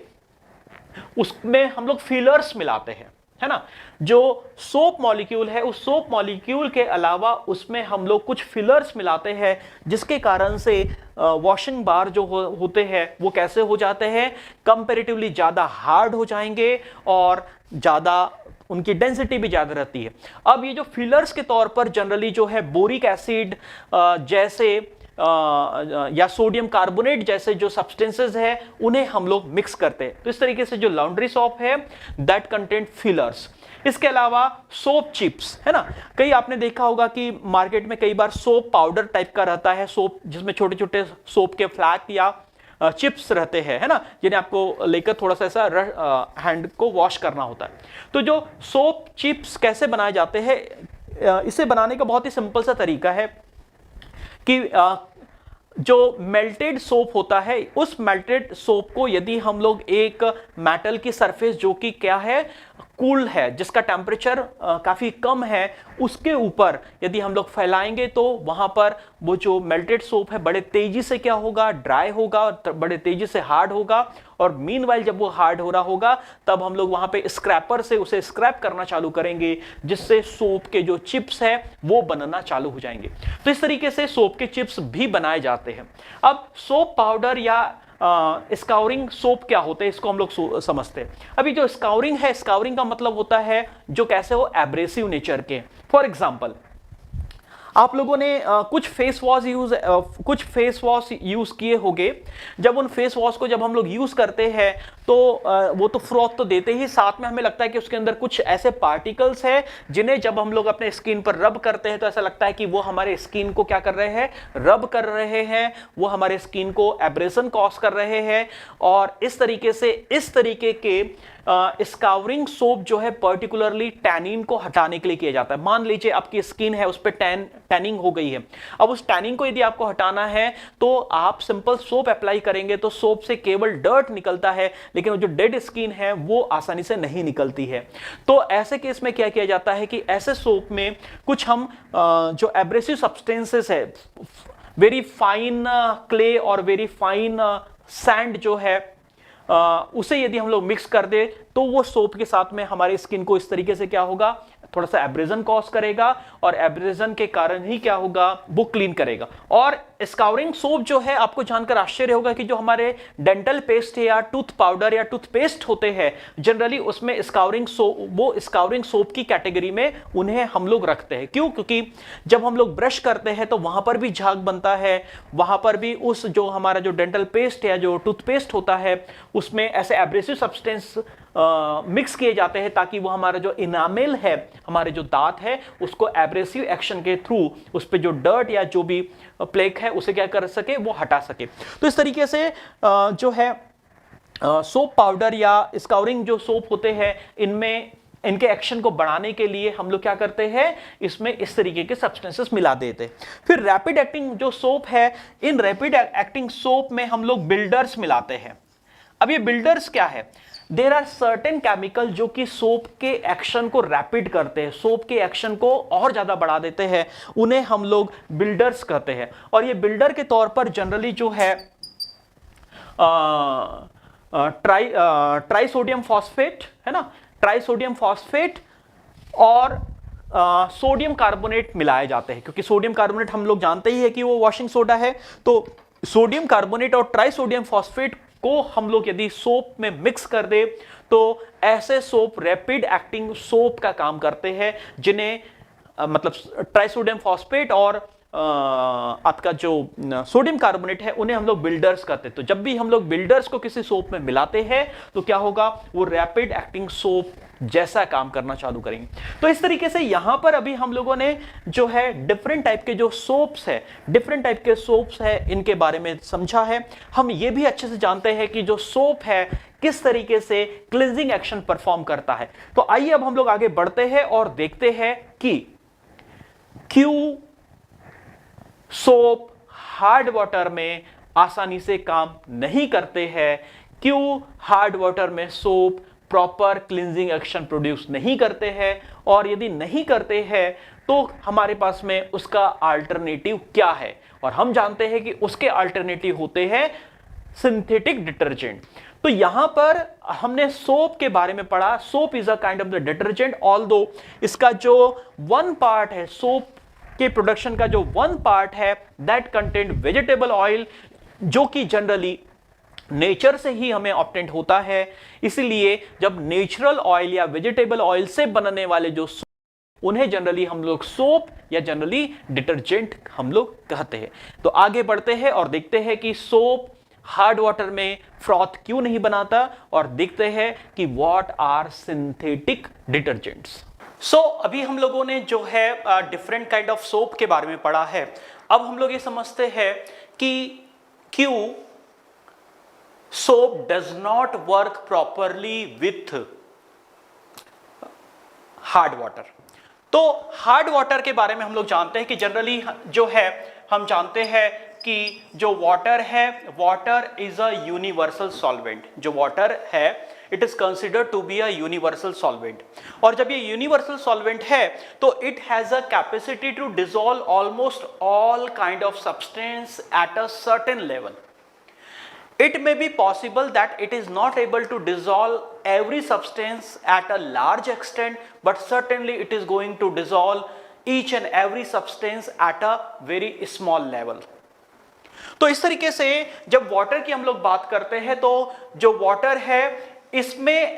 उसमें हम लोग फिलर्स मिलाते हैं, है ना। जो सोप मॉलिक्यूल है उस सोप मॉलिक्यूल के अलावा उसमें हम लोग कुछ फिलर्स मिलाते हैं, जिसके कारण से वॉशिंग बार जो होते हैं वो कैसे हो जाते हैं, कंपैरेटिवली ज्यादा हार्ड हो जाएंगे और ज्यादा उनकी डेंसिटी भी ज्यादा रहती है। अब ये जो फिलर्स के तौर पर जनरली जो है बोरिक एसिड जैसे या सोडियम कार्बोनेट जैसे जो सब्सटेंसेस है उन्हें हम लोग मिक्स करते हैं। तो इस तरीके से जो लॉन्ड्री सोप है दैट कंटेंट फिलर्स। इसके अलावा सोप चिप्स, है ना। कई आपने देखा होगा कि मार्केट में कई बार सोप पाउडर टाइप का रहता है, सोप जिसमें छोटे छोटे सोप के फ्लैक या चिप्स रहते हैं, है ना, जिन्हें आपको लेकर थोड़ा सा ऐसा हैंड को वॉश करना होता है। तो जो सोप चिप्स कैसे बनाए जाते हैं, इसे बनाने का बहुत ही सिंपल सा तरीका है कि जो मेल्टेड सोप होता है उस मेल्टेड सोप को यदि हम लोग एक मेटल की सरफेस जो कि क्या है कूल है, जिसका टेम्परेचर काफी कम है, उसके ऊपर यदि हम लोग फैलाएंगे तो वहां पर वो जो मेल्टेड सोप है बड़े तेजी से क्या होगा, ड्राई होगा, बड़े तेजी से हार्ड होगा। और मीनवाइल जब वो हार्ड हो रहा होगा तब हम लोग वहां पे स्क्रैपर से उसे स्क्रैप करना चालू करेंगे, जिससे सोप के जो चिप्स है वो बनना चालू हो जाएंगे। तो इस तरीके से सोप के चिप्स भी बनाए जाते हैं। अब सोप पाउडर या स्काउरिंग सोप क्या होते हैं इसको हम लोग समझते हैं। अभी जो स्काउरिंग है, स्काउरिंग का मतलब होता है जो कैसे हो एब्रेसिव नेचर के। फॉर एग्जांपल आप लोगों ने कुछ फेस वॉश यूज किए होंगे। जब उन फेस वॉश को जब हम लोग यूज करते हैं तो वो तो फ्रॉथ तो देते ही, साथ में हमें लगता है कि उसके अंदर कुछ ऐसे पार्टिकल्स हैं जिन्हें जब हम लोग अपने स्किन पर रब करते हैं तो ऐसा लगता है कि वो हमारे स्किन को क्या कर रहे हैं, रब कर रहे हैं, वो हमारे स्किन को एब्रेशन कॉज कर रहे हैं। और इस तरीके से इस तरीके के स्काउरिंग सोप जो है पर्टिकुलरली टैनिन को हटाने के लिए किया जाता है। मान लीजिए आपकी स्किन है उस पर टैनिंग हो गई है, अब उस टैनिंग को यदि आपको हटाना है तो आप सिंपल सोप अप्लाई करेंगे तो सोप से केवल डर्ट निकलता है, लेकिन जो डेड स्किन है वो आसानी से नहीं निकलती है। तो ऐसे केस में क्या किया जाता है कि ऐसे सोप में कुछ हम जो एब्रेसिव सब्सटेंसेस है वेरी फाइन क्ले और वेरी फाइन सैंड जो है उसे यदि हम लोग मिक्स कर दे तो वो सोप के साथ में हमारी स्किन को इस तरीके से क्या होगा, थोड़ा सा एब्रेजन कॉज करेगा और एब्रेजन के कारण ही क्या होगा, वो क्लीन करेगा। और स्काउरिंग सोप जो है, आपको जानकर आश्चर्य होगा कि जो हमारे डेंटल पेस्ट या टूथ पाउडर या टूथपेस्ट होते हैं जनरली उसमें स्काउरिंग सोप, वो स्काउरिंग सोप की कैटेगरी में उन्हें हम लोग रखते हैं। क्यों? क्योंकि जब हम लोग ब्रश करते हैं तो वहां पर भी झाग बनता है, वहां पर भी उस जो हमारा जो डेंटल पेस्ट या जो टूथपेस्ट होता है उसमें ऐसे एब्रेसिव सब्सटेंस मिक्स किए जाते हैं ताकि वो हमारा जो इनामेल है, हमारे जो दांत है, उसको एब्रेसिव एक्शन के थ्रू उस पे जो डर्ट या जो भी प्लेक है उसे क्या कर सके, वो हटा सके। तो इस तरीके से जो है सोप पाउडर या स्काउरिंग जो सोप होते हैं इनमें इनके एक्शन को बढ़ाने के लिए हम लोग क्या करते हैं, इसमें इस तरीके के सब्सटेंसेस मिला देते हैं। फिर रैपिड एक्टिंग जो सोप है, इन रैपिड एक्टिंग सोप में हम लोग बिल्डर्स मिलाते हैं। अब ये बिल्डर्स क्या है? देयर आर सर्टेन केमिकल जो कि सोप के एक्शन को रैपिड करते हैं, सोप के एक्शन को और ज्यादा बढ़ा देते हैं, उन्हें हम लोग बिल्डर्स कहते हैं। और ये बिल्डर के तौर पर जनरली जो है ट्राइसोडियम फॉस्फेट है ना, ट्राइसोडियम फॉस्फेट और सोडियम कार्बोनेट मिलाए जाते हैं, क्योंकि सोडियम कार्बोनेट हम लोग जानते ही है कि वो वॉशिंग सोडा है। तो सोडियम कार्बोनेट और ट्राइसोडियम फॉस्फेट को हम लोग यदि सोप में मिक्स कर दे तो ऐसे सोप रैपिड एक्टिंग सोप का काम करते हैं, जिन्हें मतलब ट्राइसोडियम फॉस्फेट और आपका जो सोडियम कार्बोनेट है उन्हें हम लोग बिल्डर्स कहते हैं। तो जब भी हम लोग बिल्डर्स को किसी सोप में मिलाते हैं तो क्या होगा, वो रैपिड एक्टिंग सोप जैसा काम करना चालू करेंगे। तो इस तरीके से यहां पर अभी हम लोगों ने जो है डिफरेंट टाइप के जो सोप्स है, डिफरेंट टाइप के सोप्स है, इनके बारे में समझा है। हम ये भी अच्छे से जानते हैं कि जो सोप है किस तरीके से क्लींजिंग एक्शन परफॉर्म करता है। तो आइए अब हम लोग आगे बढ़ते हैं और देखते हैं कि क्यों सोप हार्ड वाटर में आसानी से काम नहीं करते हैं, क्यों हार्ड वाटर में soap proper cleansing action produce नहीं करते हैं, और यदि नहीं करते हैं तो हमारे पास में उसका अल्टरनेटिव क्या है। और हम जानते हैं कि उसके अल्टरनेटिव होते हैं सिंथेटिक डिटर्जेंट। तो यहां पर हमने सोप के बारे में पढ़ा। Soap is a kind of the detergent, although इसका जो वन पार्ट है, सोप के प्रोडक्शन का जो वन पार्ट है दैट कंटेंट वेजिटेबल ऑयल, जो कि जनरली नेचर से ही हमें ऑब्टेंड होता है। इसलिए जब नेचुरल ऑयल या वेजिटेबल ऑयल से बनने वाले जो सोप, उन्हें जनरली हम लोग सोप या जनरली डिटर्जेंट हम लोग कहते हैं। तो आगे बढ़ते हैं और देखते हैं कि सोप हार्ड वाटर में फ्रॉथ क्यों नहीं बनाता, और देखते हैं कि व्हाट आर सिंथेटिक डिटर्जेंट्स। सो अभी हम लोगों ने जो है डिफरेंट काइंड ऑफ सोप के बारे में पढ़ा है। अब हम लोग ये समझते हैं कि क्यों soap does not work properly with hard water. तो हार्ड वाटर के बारे में हम लोग जानते हैं कि जनरली जो है हम जानते हैं कि जो वाटर है, water is a universal solvent. जो वाटर है it is considered to be a universal solvent, और जब ये यूनिवर्सल सॉल्वेंट है तो it has a capacity to dissolve almost all kind of substance at a certain level. It may be possible that it is not able to dissolve every substance at a large extent, but certainly it is going to dissolve each and every substance at a very small level. तो इस तरीके से जब water की हम लोग बात करते हैं तो जो वाटर है इसमें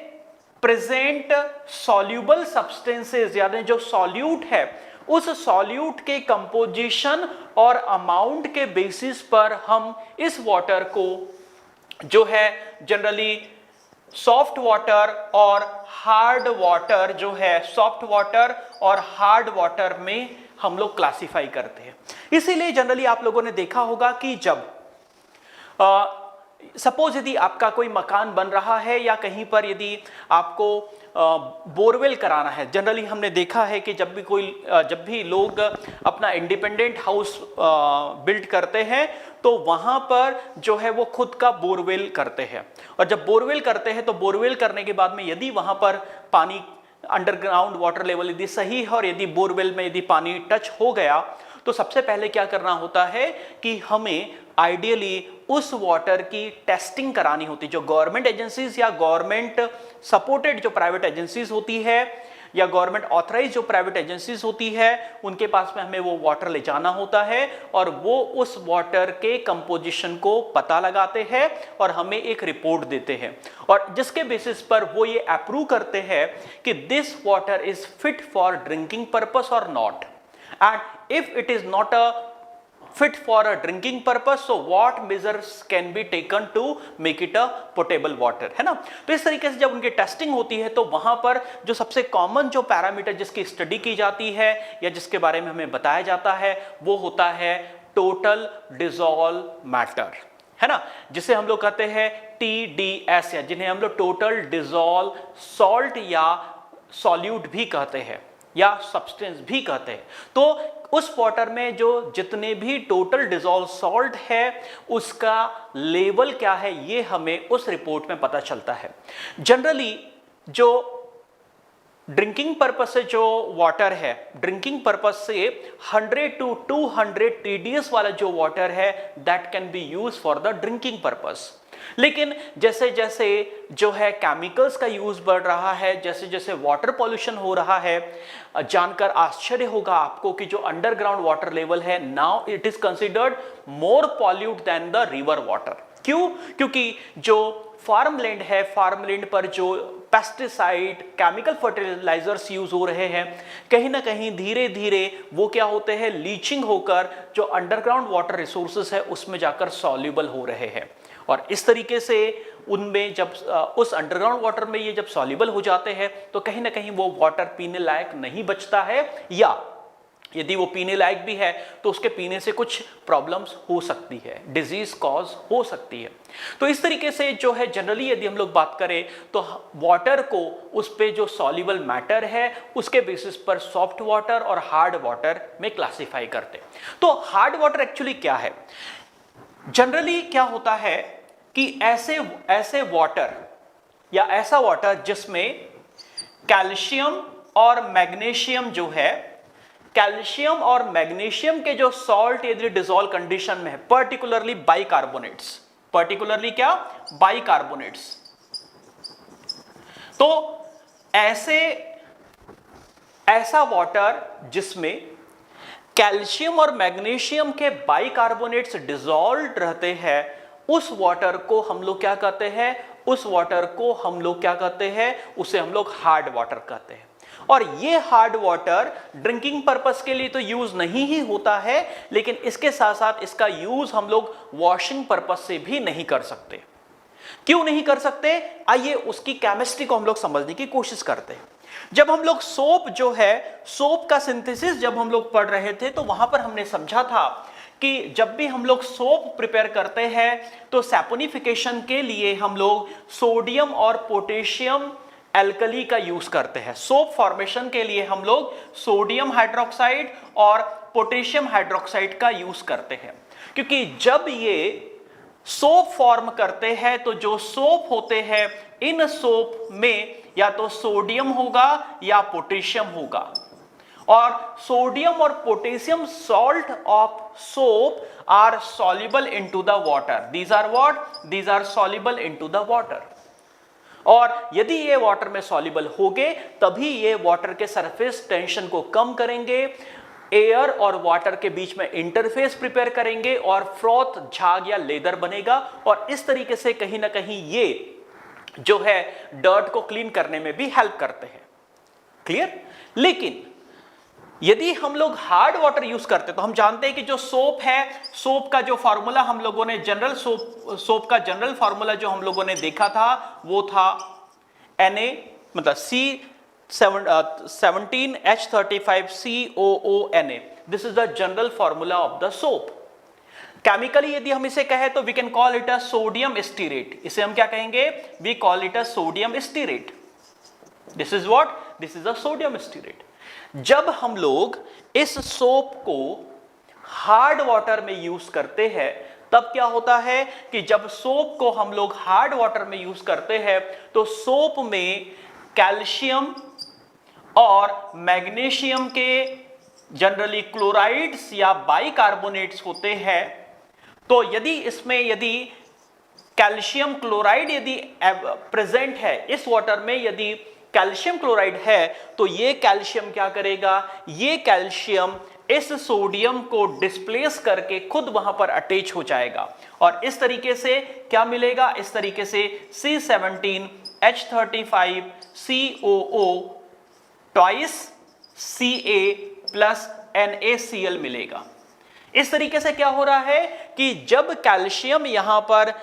प्रेजेंट सॉल्यूबल सब्सटेंसेस, यानी जो सॉल्यूट है, उस सॉल्यूट के कंपोजिशन और अमाउंट के बेसिस पर हम इस वाटर को जो है जनरली सॉफ्ट वाटर और हार्ड वाटर जो है, सॉफ्ट वाटर और हार्ड वाटर में हम लोग क्लासिफाई करते हैं। इसीलिए जनरली आप लोगों ने देखा होगा कि जब सपोज यदि आपका कोई मकान बन रहा है या कहीं पर यदि आपको बोरवेल कराना है, जनरली हमने देखा है कि जब भी लोग अपना इंडिपेंडेंट हाउस बिल्ड करते हैं तो वहां पर जो है वो खुद का बोरवेल करते हैं। और जब बोरवेल करते हैं तो बोरवेल करने के बाद में यदि वहां पर पानी अंडरग्राउंड वाटर लेवल यदि सही है और यदि बोरवेल में यदि पानी टच हो गया तो सबसे पहले क्या करना होता है कि हमें आइडियली उस वाटर की टेस्टिंग करानी होती है। जो गवर्नमेंट एजेंसीज या गवर्नमेंट सपोर्टेड जो प्राइवेट एजेंसीज होती है या गवर्नमेंट ऑथराइज जो प्राइवेट एजेंसीज होती है, उनके पास में हमें वो वाटर ले जाना होता है और वो उस वाटर के कंपोजिशन को पता लगाते हैं और हमें एक रिपोर्ट देते हैं, और जिसके बेसिस पर वो ये अप्रूव करते हैं कि this water is fit for drinking purpose और not, and if it is not a fit for a drinking purpose, so what measures can be taken to make it a potable water, है ना। तो इस तरीके से जब उनकी testing होती है तो वहां पर जो सबसे कॉमन जो पैरामीटर जिसकी स्टडी की जाती है या जिसके बारे में हमें बताया जाता है वो होता है टोटल डिसॉल्व मैटर, है ना, जिसे हम लोग कहते हैं TDS, या जिन्हें हम लोग टोटल डिसॉल्व सॉल्ट या सॉल्यूट भी कहते हैं या सब्सटेंस भी कहते हैं। तो उस वाटर में जो जितने भी टोटल डिसॉल्व सॉल्ट है उसका लेवल क्या है ये हमें उस रिपोर्ट में पता चलता है। जनरली जो ड्रिंकिंग पर्पस से जो वाटर है, ड्रिंकिंग पर्पस से 100 to 200 TDS वाला जो वाटर है that can be use for the drinking purpose. लेकिन जैसे जैसे जो है केमिकल्स का यूज बढ़ रहा है, जैसे जैसे वाटर पॉल्यूशन हो रहा है, जानकर आश्चर्य होगा आपको कि जो अंडरग्राउंड वाटर लेवल है now it is considered more pollute then the river water. क्यों? क्योंकि जो फार्मलैंड है, फार्मलैंड पर जो पेस्टिसाइड केमिकल फर्टिलाइजर्स यूज हो रहे हैं, कहीं ना कहीं धीरे धीरे वो क्या होते हैं, लीचिंग होकर जो अंडरग्राउंड वाटर रिसोर्सेस है उसमें जाकर सॉल्युबल हो रहे हैं, और इस तरीके से उनमें जब उस अंडरग्राउंड वाटर में ये जब सॉल्युबल हो जाते हैं तो कहीं ना कहीं वो वाटर पीने लायक नहीं बचता है, या यदि वो पीने लायक भी है तो उसके पीने से कुछ प्रॉब्लम्स हो सकती है, डिजीज कॉज हो सकती है। तो इस तरीके से जो है जनरली यदि हम लोग बात करें तो वाटर को उस पे जो सॉल्युबल मैटर है उसके बेसिस पर सॉफ्ट वाटर और हार्ड वाटर में क्लासिफाई करते हैं। तो हार्ड वाटर एक्चुअली क्या है? जनरली क्या होता है कि ऐसे वाटर या ऐसा वाटर जिसमें कैल्शियम और मैग्नीशियम जो है, कैल्शियम और मैग्नीशियम के जो सॉल्ट यदि डिसॉल्व कंडीशन में है, पर्टिकुलरली बाइकार्बोनेट्स, पर्टिकुलरली क्या, बाइकार्बोनेट्स, तो ऐसा वाटर जिसमें कैल्शियम और मैग्नीशियम के बाइकार्बोनेट्स डिसॉल्व रहते हैं, उस वाटर को हम लोग क्या कहते हैं, उस वाटर को हम लोग क्या कहते हैं, उसे हम लोग हार्ड वाटर कहते हैं। और ये हार्ड वाटर ड्रिंकिंग पर्पस के लिए तो यूज नहीं ही होता है, लेकिन इसके साथ साथ इसका यूज हम लोग वॉशिंग पर्पस से भी नहीं कर सकते। क्यों नहीं कर सकते? आइए उसकी केमिस्ट्री को हम लोग समझने की कोशिश करते हैं। जब हम लोग सोप जो है, सोप का सिंथेसिस जब हम लोग पढ़ रहे थे तो वहां पर हमने समझा था कि जब भी हम लोग सोप प्रिपेयर करते हैं तो सैपोनिफिकेशन के लिए हम लोग सोडियम और पोटेशियम एल्कली का यूज करते हैं। सोप फॉर्मेशन के लिए हम लोग सोडियम हाइड्रोक्साइड और पोटेशियम हाइड्रोक्साइड का यूज करते हैं, क्योंकि जब ये सोप फॉर्म करते हैं तो जो सोप होते हैं इन सोप में या तो सोडियम होगा या पोटेशियम होगा, और सोडियम और potassium salt of soap are soluble into the water. These are what? These are soluble into the water. और यदि ये वाटर में सॉल्युबल हो गए तभी ये वाटर के सरफेस टेंशन को कम करेंगे, एयर और वाटर के बीच में इंटरफेस प्रिपेयर करेंगे और फ्रॉथ, झाग या लेदर बनेगा, और इस तरीके से कहीं ना कहीं ये जो है डर्ट को क्लीन करने में भी हेल्प करते हैं। क्लियर? लेकिन यदि हम लोग हार्ड वाटर यूज करते तो हम जानते हैं कि जो सोप है, सोप का जो फॉर्मूला हम लोगों ने जनरल सोप का जनरल फॉर्मूला जो हम लोगों ने देखा था वो था Na मतलब C17H35COONA। This is the general formula of the soap. Chemically यदि हम इसे कहें तो we can call it a sodium stearate. इसे हम क्या कहेंगे? We call it a sodium stearate. This is what? This is a sodium stearate. जब हम लोग इस सोप को हार्ड वाटर में यूज करते हैं तब क्या होता है कि जब सोप को हम लोग हार्ड वाटर में यूज करते हैं तो सोप में कैल्शियम और मैग्नीशियम के जनरली क्लोराइड्स या बाइकार्बोनेट्स होते हैं, तो यदि कैल्शियम क्लोराइड यदि प्रेजेंट है इस वाटर में, यदि कैल्शियम क्लोराइड है, तो ये कैल्शियम क्या करेगा, ये कैल्शियम इस सोडियम को डिस्प्लेस करके खुद वहां पर अटैच हो जाएगा और इस तरीके से क्या मिलेगा, इस तरीके से C17H35COO twice Ca plus NaCl मिलेगा। इस तरीके से क्या हो रहा है कि जब कैल्शियम यहां पर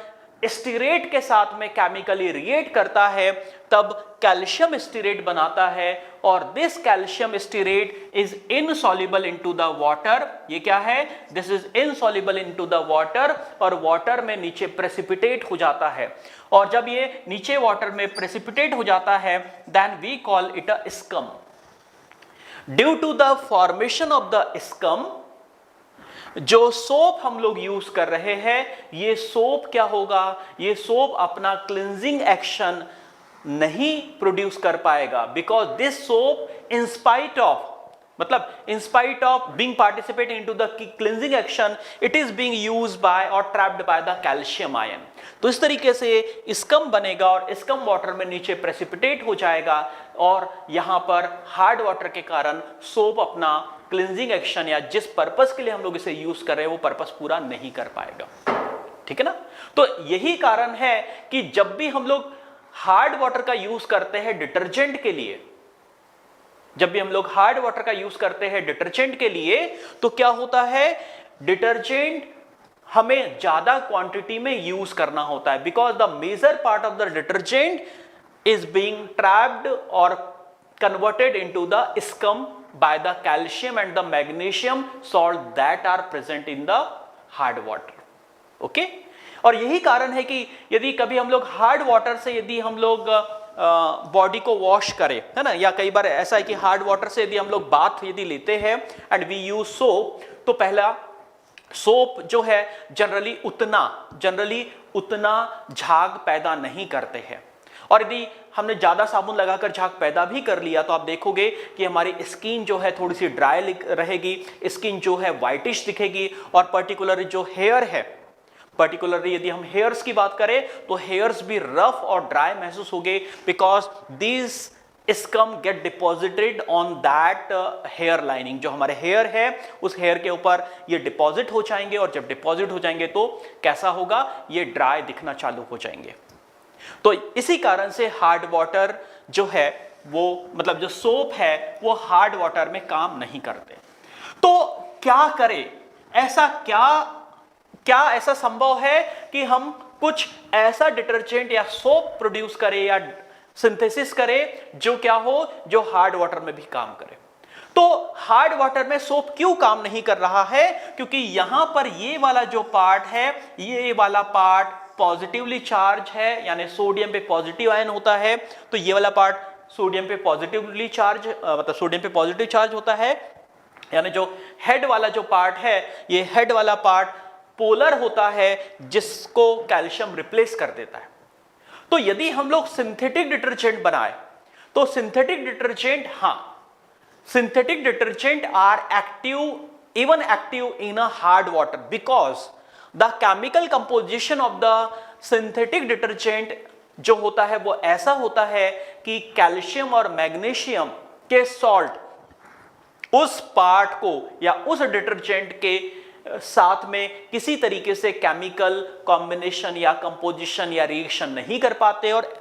स्टीरेट के साथ में केमिकली रिएक्ट करता है, तब कैल्शियम स्टीरेट बनाता है और this calcium stearate is insoluble into the water. ये क्या है, this is insoluble into the water और वाटर में नीचे प्रेसिपिटेट हो जाता है। और जब ये नीचे वाटर में प्रेसिपिटेट हो जाता है, then we call it a scum. Due to the formation of the scum, जो सोप हम लोग यूज कर रहे हैं, ये सोप क्या होगा, ये सोप अपना क्लींजिंग एक्शन नहीं प्रोड्यूस कर पाएगा, because this soap in spite of being participate into the cleansing action, it is being used by और trapped by the calcium ion. तो इस तरीके से स्कम बनेगा और स्कम वाटर में नीचे प्रेसिपिटेट हो जाएगा और यहां पर हार्ड वाटर के कारण सोप अपना क्लींजिंग एक्शन या जिस पर्पस के लिए हम लोग इसे यूज कर रहे हैं वो पर्पस पूरा नहीं कर पाएगा। ठीक है ना। तो यही कारण है कि जब भी हम लोग हार्ड वाटर का यूज करते हैं डिटर्जेंट के लिए, तो क्या होता है, डिटर्जेंट हमें ज्यादा क्वांटिटी में यूज करना होता है, because the major part of the detergent is being trapped और converted into the scum by the calcium and the magnesium salt that are present in the hard water. Okay? और यही कारण है कि यदि कभी हम लोग हार्ड वाटर से यदि हम लोग बॉडी को वॉश करें, है ना, या कई बार ऐसा है कि हार्ड वाटर से यदि हम लोग बाथ यदि लेते हैं एंड वी यूज सोप, तो पहला सोप जो है जनरली उतना झाग पैदा नहीं करते हैं। और यदि हमने ज्यादा साबुन लगाकर झाग पैदा भी कर लिया तो आप देखोगे कि हमारी स्किन जो है थोड़ी सी ड्राई रहेगी, स्किन जो है वाइटिश दिखेगी और पर्टिकुलरली जो हेयर है, पर्टिकुलरली यदि हम हेयर्स की बात करें तो हेयर्स भी रफ और ड्राई महसूस होंगे, because this scum get deposited on that hair lining. जो हमारे हेयर है उस हेयर के ऊपर ये डिपॉजिट हो जाएंगे और जब डिपॉजिट हो जाएंगे तो कैसा होगा, ये ड्राई दिखना चालू हो जाएंगे। तो इसी कारण से हार्ड वाटर जो है वो, मतलब जो सोप है वो हार्ड वाटर में काम नहीं करते। तो क्या करें, ऐसा क्या ऐसा संभव है कि हम कुछ ऐसा डिटर्जेंट या सोप प्रोड्यूस करें या सिंथेसिस करें जो क्या हो, जो हार्ड वाटर में भी काम करे। तो हार्ड वाटर में सोप क्यों काम नहीं कर रहा है, क्योंकि यहां पर ये वाला जो पार्ट है, ये वाला पार्ट पॉजिटिवली चार्ज है, यानी सोडियम पे पॉजिटिव आयन होता है, तो ये वाला पार्ट सोडियम पे पॉजिटिवली चार्ज, मतलब सोडियम पे पॉजिटिव चार्ज होता है, यानी जो हेड वाला जो पार्ट है, ये हेड वाला पार्ट पोलर होता है जिसको कैल्शियम रिप्लेस कर देता है। तो यदि हम लोग सिंथेटिक डिटर्जेंट बनाए तो synthetic detergent are even active in a hard water because the chemical composition of the synthetic detergent जो होता है वो ऐसा होता है कि कैल्शियम और मैग्नीशियम के सॉल्ट उस पार्ट को या उस डिटर्जेंट के साथ में किसी तरीके से केमिकल कॉम्बिनेशन या कंपोजिशन या रिएक्शन नहीं कर पाते और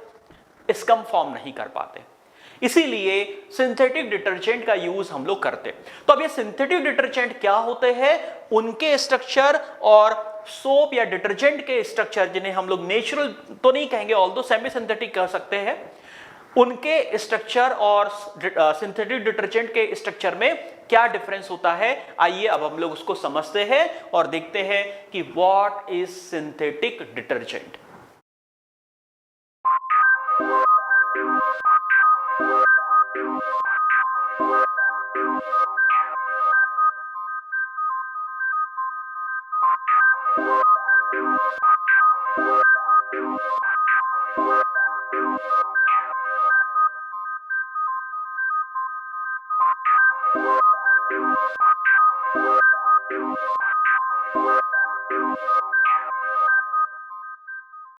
स्कम फॉर्म नहीं कर पाते, इसीलिए सिंथेटिक डिटर्जेंट का यूज हम लोग करते। तो अब ये सिंथेटिक डिटर्जेंट क्या होते हैं, उनके स्ट्रक्चर और सोप या डिटर्जेंट के स्ट्रक्चर, जिन्हें हम लोग नेचुरल तो नहीं कहेंगे, ऑल्दो सेमी सिंथेटिक कह सकते हैं, उनके स्ट्रक्चर और सिंथेटिक डिटर्जेंट के स्ट्रक्चर में क्या डिफरेंस होता है। आइए अब हम लोग उसको समझते हैं और देखते हैं कि व्हाट इज सिंथेटिक डिटर्जेंट।